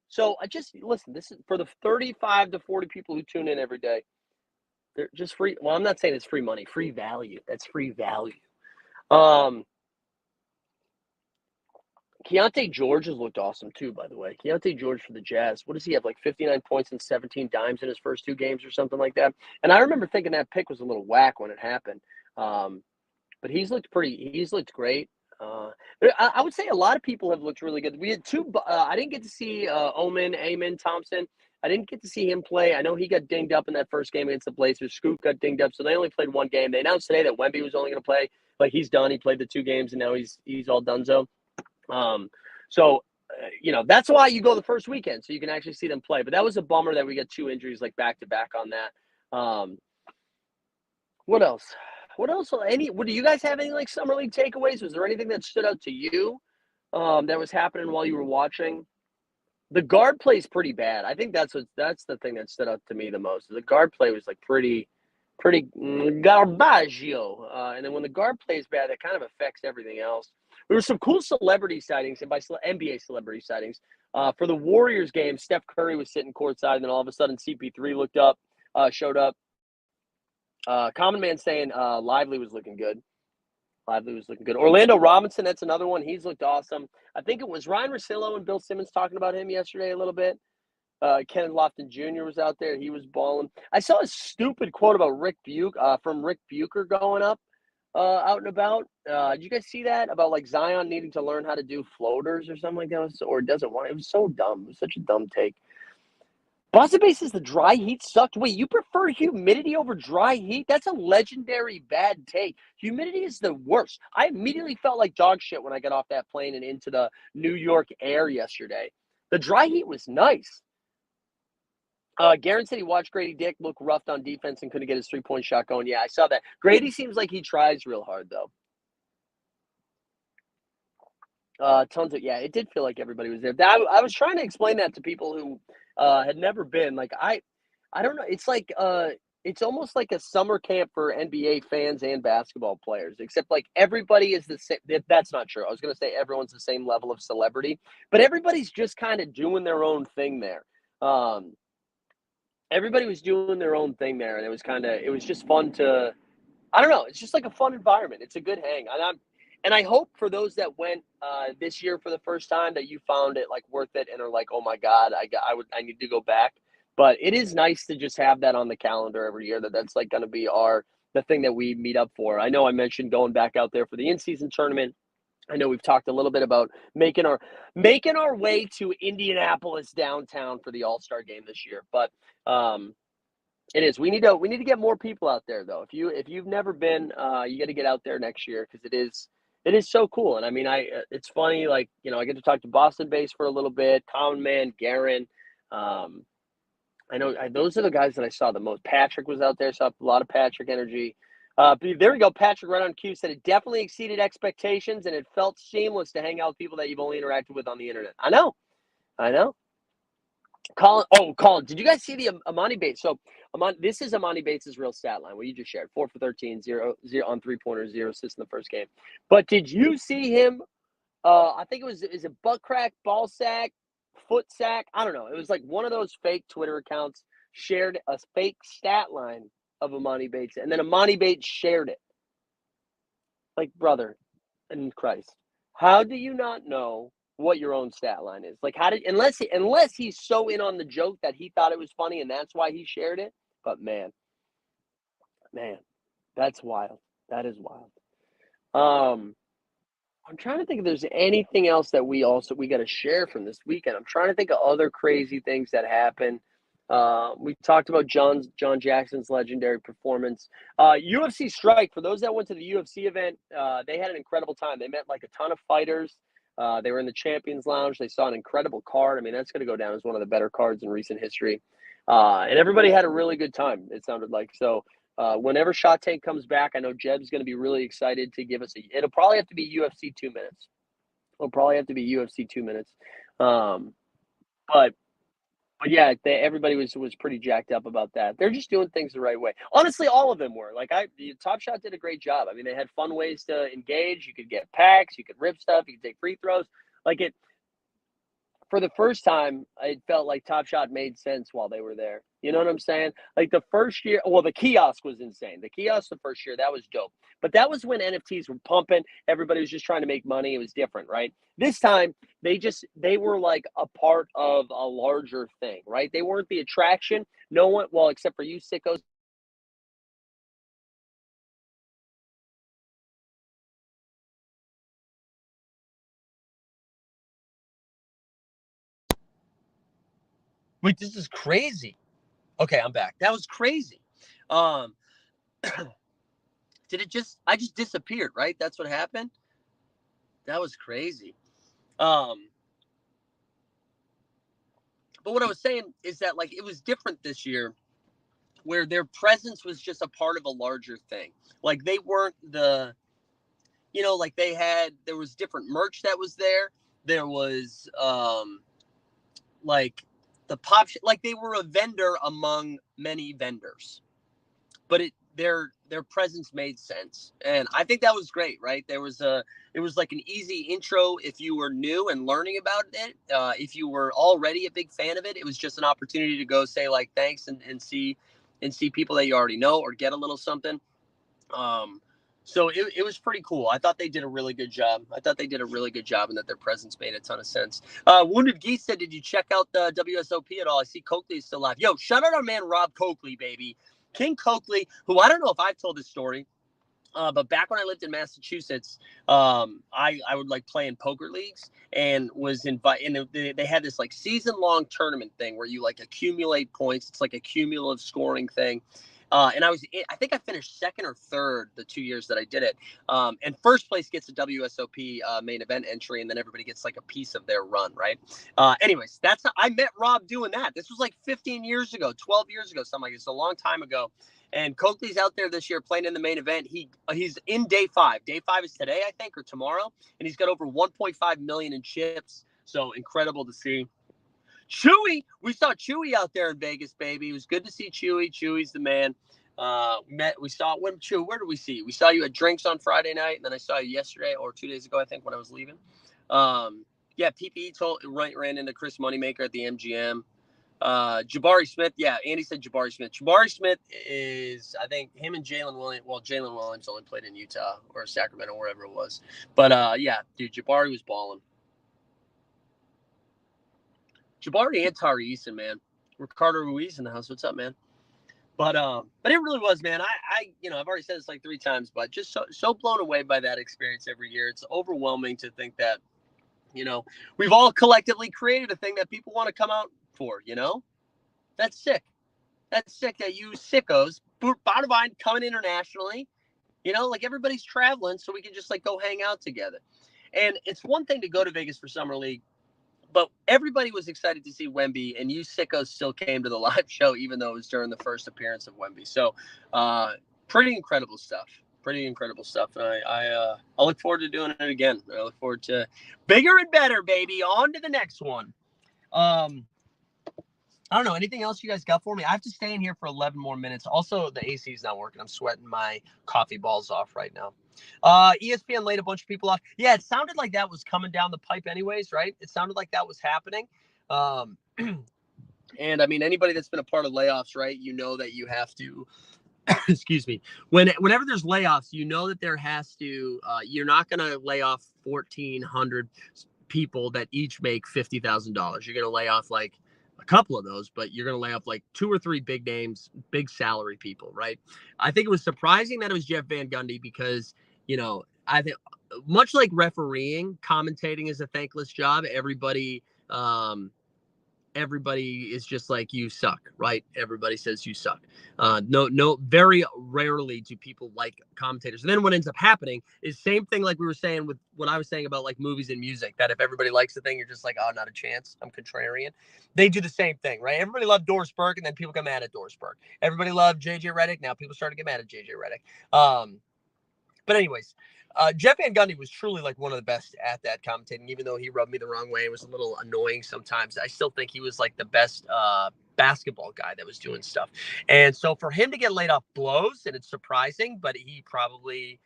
So I just listen. This is for the 35 to 40 people who tune in every day. They're just free. Well, I'm not saying it's free money, free value. That's free value. Keontae George has looked awesome too, by the way. Keontae George for the Jazz. What does he have? Like 59 points and 17 dimes in his first 2 games or something like that. And I remember thinking that pick was a little whack when it happened. But he's looked great. I would say a lot of people have looked really good. We had 2. I didn't get to see Amen Thompson. I didn't get to see him play. I know he got dinged up in that first game against the Blazers. Scoot got dinged up, so they only played 1 game. They announced today that Wemby was only going to play. Like, he's done. He played the 2 games, and now he's all donezo. That's why you go the first weekend, so you can actually see them play. But that was a bummer that we got 2 injuries like back to back on that. What else? Do you guys have any like summer league takeaways? Was there anything that stood out to you that was happening while you were watching? The guard play is pretty bad. I think that's the thing that stood out to me the most. The guard play was like pretty garbaggio. And then when the guard play is bad, that kind of affects everything else. There were some cool celebrity sightings, and by NBA celebrity sightings. For the Warriors game, Steph Curry was sitting courtside, and then all of a sudden CP3 showed up. Common Man saying Lively was looking good. Orlando Robinson, that's another one. He's looked awesome. I think it was Ryan Russillo and Bill Simmons talking about him yesterday a little bit. Ken Lofton Jr. was out there. He was balling. I saw a stupid quote about Rick Bucher going up out and about. Did you guys see that? About like Zion needing to learn how to do floaters or something like that? Or doesn't want it. It was so dumb. It was such a dumb take. Boston Base says the dry heat sucked. Wait, you prefer humidity over dry heat? That's a legendary bad take. Humidity is the worst. I immediately felt like dog shit when I got off that plane and into the New York air yesterday. The dry heat was nice. Garen said he watched Grady Dick look roughed on defense and couldn't get his 3-point shot going. Yeah, I saw that. Grady seems like he tries real hard, though. It did feel like everybody was there. I was trying to explain that to people who had never been. Like, I don't know. It's like it's almost like a summer camp for NBA fans and basketball players, except like everybody is the same. That's not true. I was going to say everyone's the same level of celebrity, but everybody's just kind of doing their own thing there. Everybody was doing their own thing there, and it was just fun to, I don't know. It's just like a fun environment. It's a good hang. And I hope for those that went this year for the first time that you found it like worth it and are like, oh my God, I need to go back. But it is nice to just have that on the calendar every year. That's like going to be the thing that we meet up for. I know I mentioned going back out there for the in-season tournament. I know we've talked a little bit about making our way to Indianapolis downtown for the All-Star game this year. But it is. We need to get more people out there though. If you've never been, you got to get out there next year because it is so cool. And I mean, it's funny, like, I get to talk to Boston Base for a little bit, Common Man, Garen. I know those are the guys that I saw the most. Patrick was out there, saw a lot of Patrick energy. But there we go. Patrick right on cue said it definitely exceeded expectations and it felt seamless to hang out with people that you've only interacted with on the internet. I know. Colin, did you guys see the Amani Bates? So this is Amani Bates' real stat line, what you just shared. 4 for 13, 0 on 3-pointers, 0 assists in the first game. But did you see him? I think is it butt crack, ball sack, foot sack? I don't know. It was like one of those fake Twitter accounts shared a fake stat line of Amani Bates, and then Amani Bates shared it. Like, brother in Christ, how do you not know what your own stat line is? Like, unless he's so in on the joke that he thought it was funny and that's why he shared it. But man, that's wild. That is wild. I'm trying to think if there's anything else that we got to share from this weekend. I'm trying to think of other crazy things that happened. We talked about John Jackson's legendary performance. UFC Strike, for those that went to the UFC event, they had an incredible time. They met like a ton of fighters. They were in the Champions Lounge. They saw an incredible card. I mean, that's going to go down as one of the better cards in recent history. And everybody had a really good time, it sounded like. So whenever Shot Tank comes back, I know Jeb's going to be really excited to give us it'll probably have to be UFC 2 minutes. But But yeah, everybody was pretty jacked up about that. They're just doing things the right way. Honestly, all of them were. Like Top Shot did a great job. I mean, they had fun ways to engage. You could get packs, you could rip stuff, you could take free throws. Like it for the first time, it felt like Top Shot made sense while they were there. You know what I'm saying? Like the first year, well, the kiosk was insane. The kiosk the first year, that was dope. But that was when NFTs were pumping. Everybody was just trying to make money. It was different, right? This time, they were like a part of a larger thing, right? They weren't the attraction. No one, well, except for you sickos. Wait, this is crazy. Okay, I'm back. That was crazy. Um, I just disappeared, right? That's what happened. That was crazy. Um, but what I was saying is that like it was different this year where their presence was just a part of a larger thing. Like they weren't like there was different merch that was there. There was like like they were a vendor among many vendors. But their presence made sense, and I think that was great, right? It was like an easy intro if you were new and learning about it. If you were already a big fan of it, it was just an opportunity to go say like thanks and see people that you already know or get a little something. So it was pretty cool. I thought they did a really good job. And that their presence made a ton of sense. Wounded Geese said, did you check out the WSOP at all? I see Coakley is still live. Yo, shout out our man Rob Coakley, baby. King Coakley, who I don't know if I've told this story, but back when I lived in Massachusetts, I would like play in poker leagues and was invited. And they had this like season-long tournament thing where you like accumulate points. It's like a cumulative scoring thing. And I think I finished second or third the 2 years that I did it. And first place gets a WSOP main event entry, and then everybody gets like a piece of their run, right? Anyways, I met Rob doing that. This was like 15 years ago, 12 years ago, something like this. It's a long time ago. And Coakley's out there this year playing in the main event. He's in day 5. Day 5 is today, I think, or tomorrow, and he's got over 1.5 million in chips. So incredible to see. Chewy, we saw Chewy out there in Vegas, baby. It was good to see Chewy. Chewy's the man. We saw Chewy. Where did we see you? We saw you at drinks on Friday night, and then I saw you yesterday or 2 days ago, I think, when I was leaving. Yeah, PPE ran into Chris Moneymaker at the MGM. Jabari Smith, yeah, Andy said Jabari Smith. Jabari Smith is, I think, him and Jalen Williams. Well, Jalen Williams only played in Utah or Sacramento, wherever it was. But yeah, dude, Jabari was balling. Jabari and Tari Eason, man. Ricardo Ruiz in the house. What's up, man? But it really was, man. I've already said this like 3 times, but just so blown away by that experience every year. It's overwhelming to think that, we've all collectively created a thing that people want to come out for, That's sick. That's sick that you sickos, bottom line, coming internationally, like everybody's traveling, so we can just like go hang out together. And it's one thing to go to Vegas for Summer League, but everybody was excited to see Wemby, and you sickos still came to the live show, even though it was during the first appearance of Wemby. So, pretty incredible stuff. And I look forward to doing it again. I look forward to bigger and better, baby. On to the next one. I don't know. Anything else you guys got for me? I have to stay in here for 11 more minutes. Also, the AC is not working. I'm sweating my coffee balls off right now. ESPN laid a bunch of people off. Yeah, it sounded like that was coming down the pipe anyways, right? It sounded like that was happening. And I mean, anybody that's been a part of layoffs, right? You know that you have to, excuse me, whenever there's layoffs, you know that there has to, you're not going to lay off 1,400 people that each make $50,000. You're going to lay off like a couple of those, but you're going to lay off like 2 or 3 big names, big salary people, right? I think it was surprising that it was Jeff Van Gundy because, I think much like refereeing, commentating is a thankless job. Everybody is just like, you suck, right? Everybody says you suck. No, very rarely do people like commentators. And then what ends up happening is same thing like we were saying with what I was saying about like movies and music, that if everybody likes the thing, you're just like, oh, not a chance. I'm contrarian. They do the same thing, right? Everybody loved Doris Burke, and then people get mad at Doris Burke. Everybody loved JJ Redick. Now people start to get mad at JJ Redick. But anyways, Jeff Van Gundy was truly like one of the best at that commentating, even though he rubbed me the wrong way. It was a little annoying sometimes. I still think he was like the best basketball guy that was doing stuff. And so for him to get laid off blows, and it's surprising, but he probably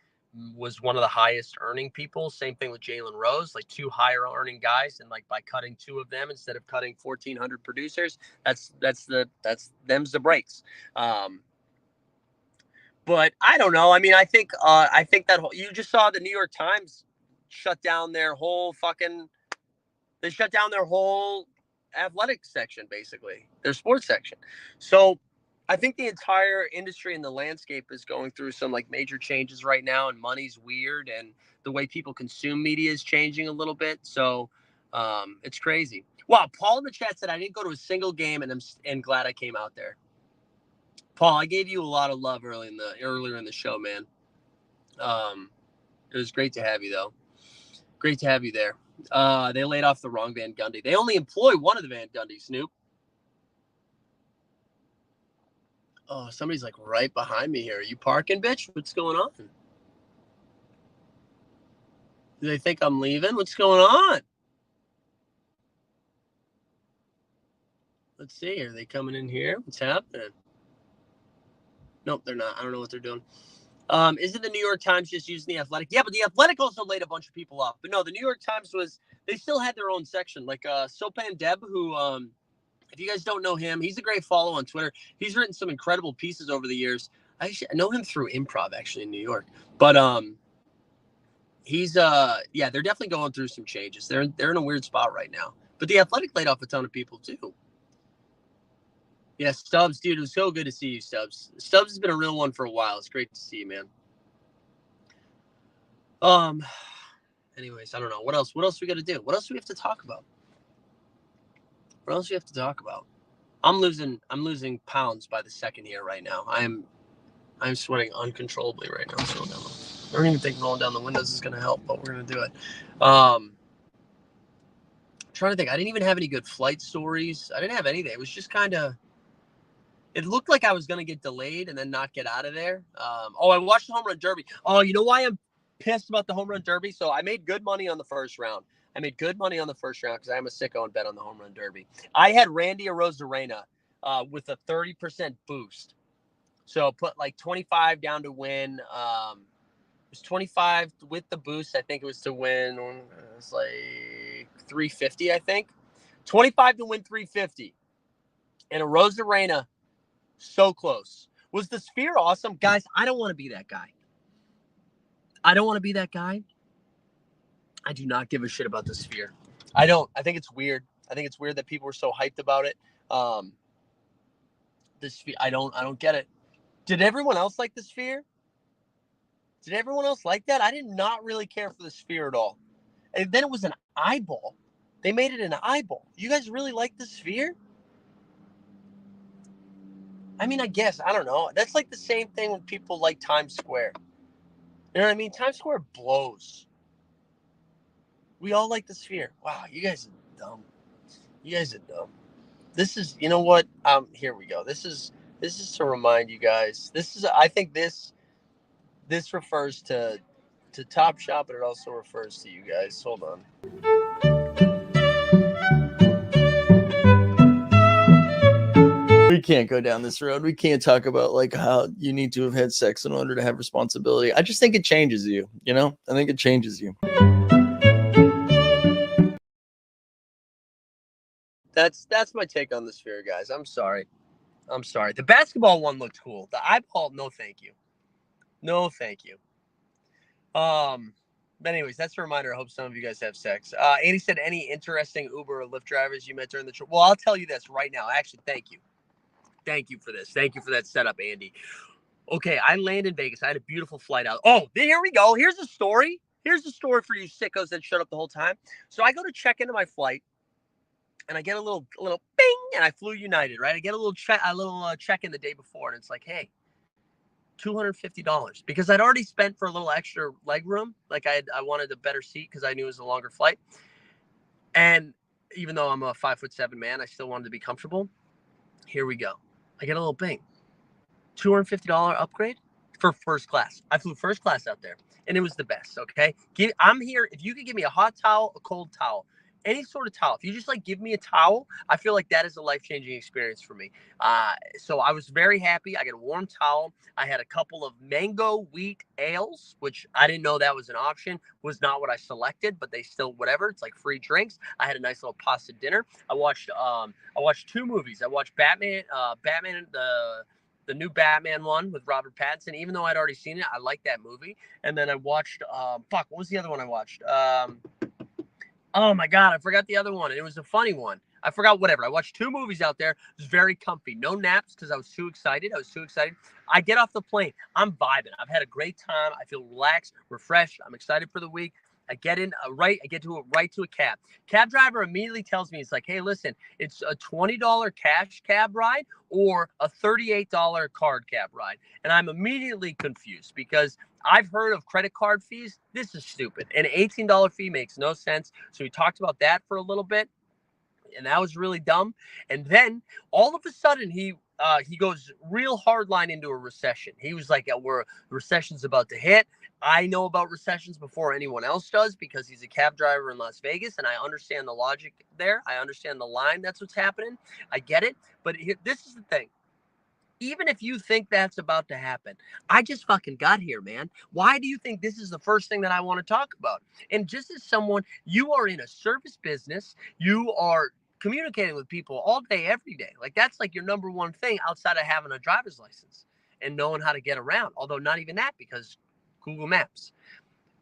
was one of the highest earning people. Same thing with Jalen Rose, like 2 higher earning guys. And like by cutting 2 of them instead of cutting 1,400 producers, that's them's the breaks. But I don't know. I mean, I think that you just saw the New York Times shut down their whole athletic section, basically their sports section. So I think the entire industry and the landscape is going through some like major changes right now, and money's weird, and the way people consume media is changing a little bit. So it's crazy. Wow, Paul in the chat said I didn't go to a single game, and I'm glad I came out there. Paul, I gave you a lot of love earlier in the show, man. It was great to have you, though. Great to have you there. They laid off the wrong Van Gundy. They only employ one of the Van Gundy, Snoop. Oh, somebody's like right behind me here. Are you parking, bitch? What's going on? Do they think I'm leaving? What's going on? Let's see. Are they coming in here? What's happening? Nope, they're not. I don't know what they're doing. Isn't the New York Times just using the Athletic? Yeah, but the Athletic also laid a bunch of people off. But no, the New York Times they still had their own section. Like Sopan Deb, who if you guys don't know him, he's a great follow on Twitter. He's written some incredible pieces over the years. I know him through improv actually in New York. But he's they're definitely going through some changes. They're in a weird spot right now. But the Athletic laid off a ton of people too. Yeah, Stubbs, dude, it was so good to see you, Stubbs. Stubbs has been a real one for a while. It's great to see you, man. Anyways, I don't know. What else we got to do? What else do we have to talk about? I'm losing pounds by the second here right now. I'm sweating uncontrollably right now. So I don't even think rolling down the windows is going to help, but we're going to do it. I'm trying to think. I didn't even have any good flight stories. I didn't have anything. It was just kind of... It looked like I was going to get delayed and then not get out of there. I watched the Home Run Derby. Oh, you know why I'm pissed about the Home Run Derby? So I made good money on the first round. Because I am a sicko and bet on the Home Run Derby. I had Randy Arozarena with a 30% boost. So put like 25 down to win. It was 25 with the boost. I think it was to win. It was like 350, I think. 25 to win 350. And Arozarena, so close. Was the Sphere awesome? Guys, I don't want to be that guy. I do not give a shit about the Sphere. I don't. I think it's weird. That people were so hyped about it. The Sphere, I don't get it. Did everyone else like the Sphere? Did everyone else like that? I did not really care for the Sphere at all. And then it was an eyeball. They made it an eyeball. You guys really like the Sphere? I mean, I guess. I don't know. That's like the same thing when people like Times Square. You know what I mean? Times Square blows. We all like the Sphere. Wow, you guys are dumb. This is, you know what? Here we go. This is to remind you guys. I think this refers to Top Shop, but it also refers to you guys. Hold on. We can't go down this road. We can't talk about like how you need to have had sex in order to have responsibility. I just think it changes you, you know? I think it changes you. That's my take on the Sphere, guys. I'm sorry. The basketball one looked cool. The eyeball, no thank you. But anyways, that's a reminder. I hope some of you guys have sex. Andy said, any interesting Uber or Lyft drivers you met during the trip? Well, I'll tell you this right now. Actually, thank you. Thank you for this. Thank you for that setup, Andy. Okay, I landed in Vegas. I had a beautiful flight out. Oh, here we go. Here's the story. For you sickos that shut up the whole time. So I go to check into my flight, and I get a little bing, and I flew United, right? I get a little check-in the day before, and it's like, hey, $250 because I'd already spent for a little extra leg room. Like I wanted a better seat because I knew it was a longer flight. And even though I'm a 5'7" man, I still wanted to be comfortable. Here we go. I get a little bing. $250 upgrade. for first class. I flew first class out there, and it was the best. Okay, I'm here. If you could give me a hot towel, a cold towel, any sort of towel. If you just like give me a towel, I feel like that is a life-changing experience for me. So I was very happy. I got a warm towel. I had a couple of mango wheat ales, which I didn't know that was an option. Was not what I selected, but they still whatever. It's like free drinks. I had a nice little pasta dinner. I watched 2 movies. I watched Batman, the new Batman one with Robert Pattinson. Even though I'd already seen it, I liked that movie. And then I watched what was the other one I watched? Oh my God, I forgot the other one. It was a funny one. I forgot whatever. I watched 2 movies out there. It was very comfy. No naps because I was too excited. I get off the plane. I'm vibing. I've had a great time. I feel relaxed, refreshed. I'm excited for the week. I get to a cab. Cab driver immediately tells me, it's like, hey, listen, it's a $20 cash cab ride or a $38 card cab ride. And I'm immediately confused because I've heard of credit card fees. This is stupid. An $18 fee makes no sense. So we talked about that for a little bit, and that was really dumb. And then all of a sudden he goes real hardline into a recession. He was like, "We're recession's about to hit." I know about recessions before anyone else does because he's a cab driver in Las Vegas, and I understand the logic there. I understand the line. That's what's happening. I get it. But this is the thing. Even if you think that's about to happen, I just fucking got here, man. Why do you think this is the first thing that I want to talk about? And just as someone, you are in a service business, you are communicating with people all day, every day. Like that's like your number one thing outside of having a driver's license and knowing how to get around. Although not even that because Google Maps.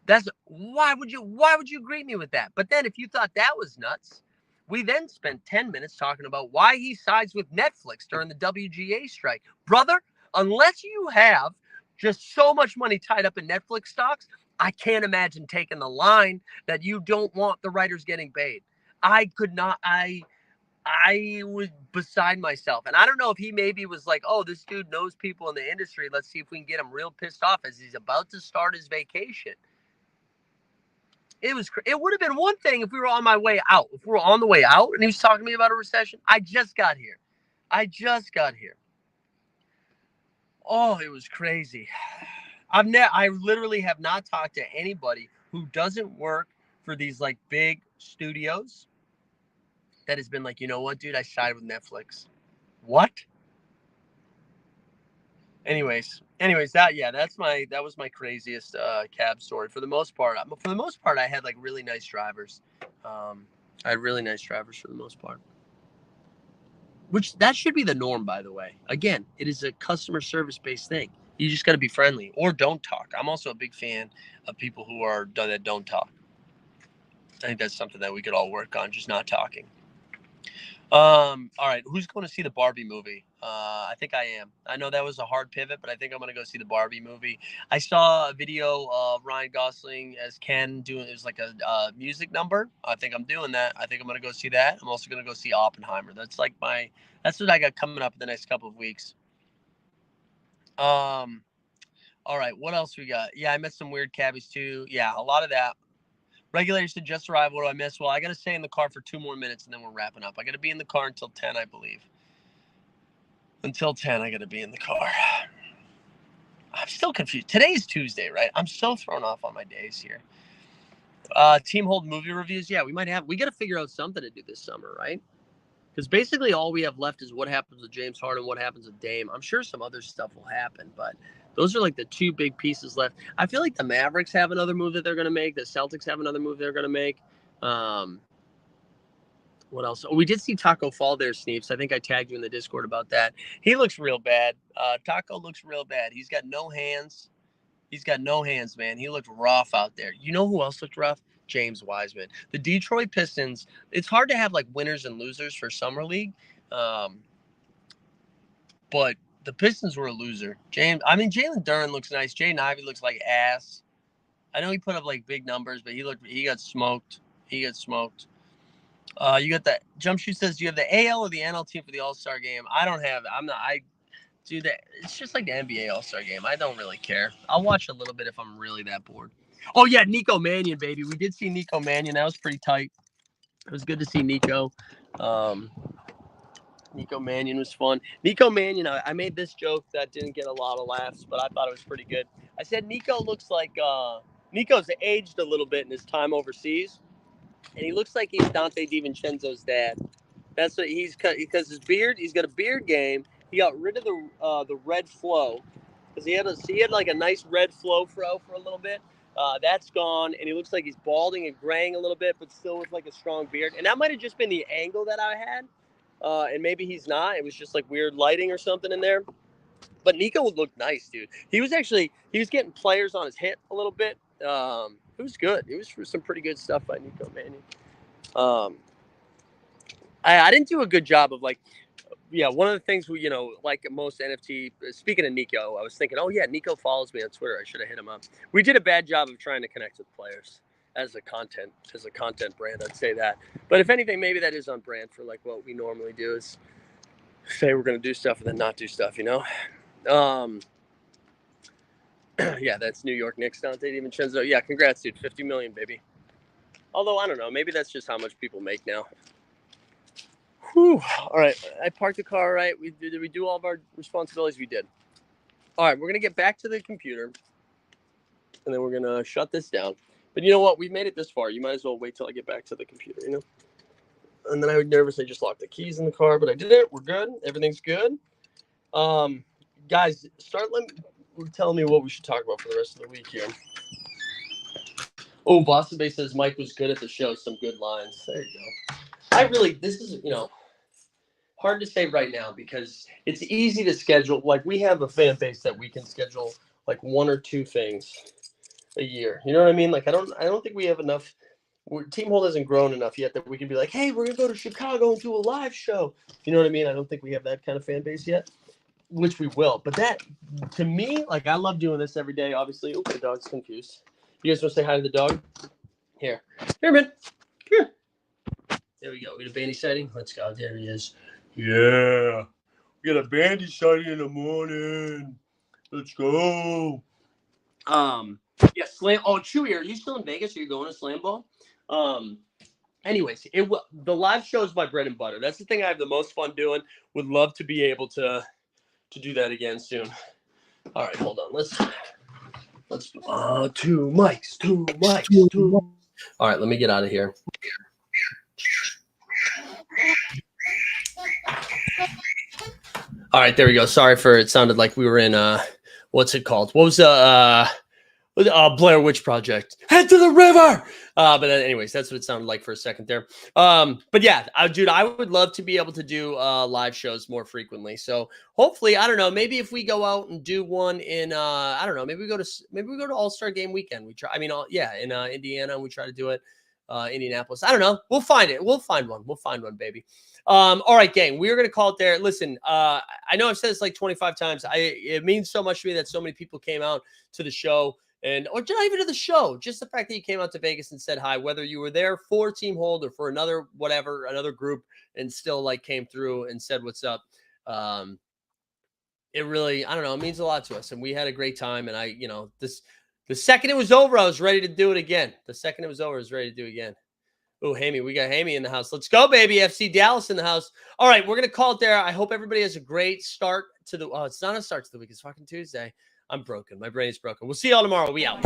That's why would you greet me with that? But then if you thought that was nuts, we then spent 10 minutes talking about why he sides with Netflix during the WGA strike. Brother, unless you have just so much money tied up in Netflix stocks, I can't imagine taking the line that you don't want the writers getting paid. I could not. I was beside myself. And I don't know if he maybe was like, oh, this dude knows people in the industry. Let's see if we can get him real pissed off as he's about to start his vacation. It would have been one thing if we were on my way out. If we were on the way out and he was talking to me about a recession, I just got here. Oh, it was crazy. I literally have not talked to anybody who doesn't work for these like big studios that has been like, you know what, dude, I side with Netflix. What? Anyways, that was my craziest cab story. For the most part, I had like really nice drivers. I had really nice drivers for the most part. Which that should be the norm, by the way. Again, it is a customer service based thing. You just got to be friendly or don't talk. I'm also a big fan of people that don't talk. I think that's something that we could all work on, just not talking. All right, who's going to see the Barbie movie? I think I am. I know that was a hard pivot, but I think I'm going to go see the Barbie movie. I saw a video of Ryan Gosling as Ken doing it was like a music number. I think I'm doing that. I think I'm going to go see that. I'm also going to go see Oppenheimer. That's what I got coming up in the next couple of weeks. All right, what else we got? Yeah, I met some weird cabbies too. Yeah, a lot of that. Regulators said just arrived. What do I miss? Well, I got to stay in the car for 2 more minutes and then we're wrapping up. I got to be in the car until 10, I believe. Until 10, I got to be in the car. I'm still confused. Today is Tuesday, right? I'm so thrown off on my days here. Team Hold movie reviews. Yeah, we got to figure out something to do this summer, right? Because basically all we have left is what happens with James Harden, what happens with Dame. I'm sure some other stuff will happen, but those are like the 2 big pieces left. I feel like the Mavericks have another move that they're going to make. The Celtics have another move they're going to make. What else? Oh, we did see Taco fall there, Sneeps. I think I tagged you in the Discord about that. He looks real bad. Taco looks real bad. He's got no hands. Man. He looked rough out there. You know who else looked rough? James Wiseman. The Detroit Pistons, it's hard to have like winners and losers for Summer League. But the Pistons were a loser. Jalen Duren looks nice. Jaden Ivey looks like ass. I know he put up like big numbers, but he got smoked. You got the Jump Shoot says, do you have the AL or the NL team for the All-Star game? I don't have it. It's just like the NBA All-Star game. I don't really care. I'll watch a little bit if I'm really that bored. Oh yeah, Nico Mannion, baby. We did see Nico Mannion. That was pretty tight. It was good to see Nico. Nico Mannion was fun. Nico Mannion, I made this joke that didn't get a lot of laughs, but I thought it was pretty good. I said Nico looks like Nico's aged a little bit in his time overseas, and he looks like he's Dante DiVincenzo's dad. That's what he's because his beard. He's got a beard game. He got rid of the red flow because he had like a nice red flow fro for a little bit. That's gone, and he looks like he's balding and graying a little bit, but still with like a strong beard. And that might have just been the angle that I had, and maybe he's not. It was just like weird lighting or something in there. But Nico would look nice, dude. He was getting players on his hip a little bit. It was good. It was some pretty good stuff by Nico Mannion. I didn't do a good job of like. Yeah, one of the things we, like most NFT, speaking of Nico, I was thinking, oh yeah, Nico follows me on Twitter. I should have hit him up. We did a bad job of trying to connect with players as a content brand. I'd say that. But if anything, maybe that is on brand for like what we normally do is say we're going to do stuff and then not do stuff, Yeah, that's New York Knicks, Dante DiVincenzo. Yeah, congrats, dude. 50 million, baby. Although, I don't know. Maybe that's just how much people make now. Whew. All right, I parked the car right. Did we do all of our responsibilities? We did. All right, we're going to get back to the computer, and then we're going to shut this down. But you know what? We've made it this far. You might as well wait till I get back to the computer, And then I would nervously just lock the keys in the car, but I did it. We're good. Everything's good. Guys, telling me what we should talk about for the rest of the week here. Oh, Boston Bay says Mike was good at the show. Some good lines. There you go. This is, hard to say right now because it's easy to schedule. Like we have a fan base that we can schedule like one or two things a year. You know what I mean? Like I don't think we have enough. Team Hold hasn't grown enough yet that we can be like, hey, we're gonna go to Chicago and do a live show. You know what I mean? I don't think we have that kind of fan base yet, which we will. But that, to me, like I love doing this every day. Obviously, the dog's confused. You guys want to say hi to the dog? Here, man. Here. There we go. We got a Bandy sighting. Let's go. There he is. Yeah. We got a Bandy sighting in the morning. Let's go. Yeah, Slam. Oh, Chewy, are you still in Vegas? Are you going to Slam Ball? Anyways, the live show is my bread and butter. That's the thing I have the most fun doing. Would love to be able to do that again soon. All right, hold on. Let's two mics. All right, let me get out of here. All right, there we go. Sorry it sounded like we were in what's it called? What was Blair Witch Project? Head to the river. But anyways, that's what it sounded like for a second there. But yeah, dude, I would love to be able to do live shows more frequently. So hopefully, I don't know, maybe if we go out and do one in I don't know, maybe we go to All-Star Game weekend. We try. I mean, in Indiana, we try to do it. Indianapolis. I don't know. We'll find it. We'll find one, baby. All right, gang. We're gonna call it there. Listen, I know I've said this like 25 times. It means so much to me that so many people came out to the show. Or not even to the show, just the fact that you came out to Vegas and said hi, whether you were there for Team Hold or for another group, and still like came through and said what's up. It really, I don't know, it means a lot to us, and we had a great time. And the second it was over, I was ready to do it again. Oh, Hammy, we got Hammy in the house. Let's go, baby. FC Dallas in the house. All right, we're gonna call it there. I hope everybody has a great start to the. Oh, it's not a start to the week. It's fucking Tuesday. I'm broken. My brain is broken. We'll see y'all tomorrow. We out.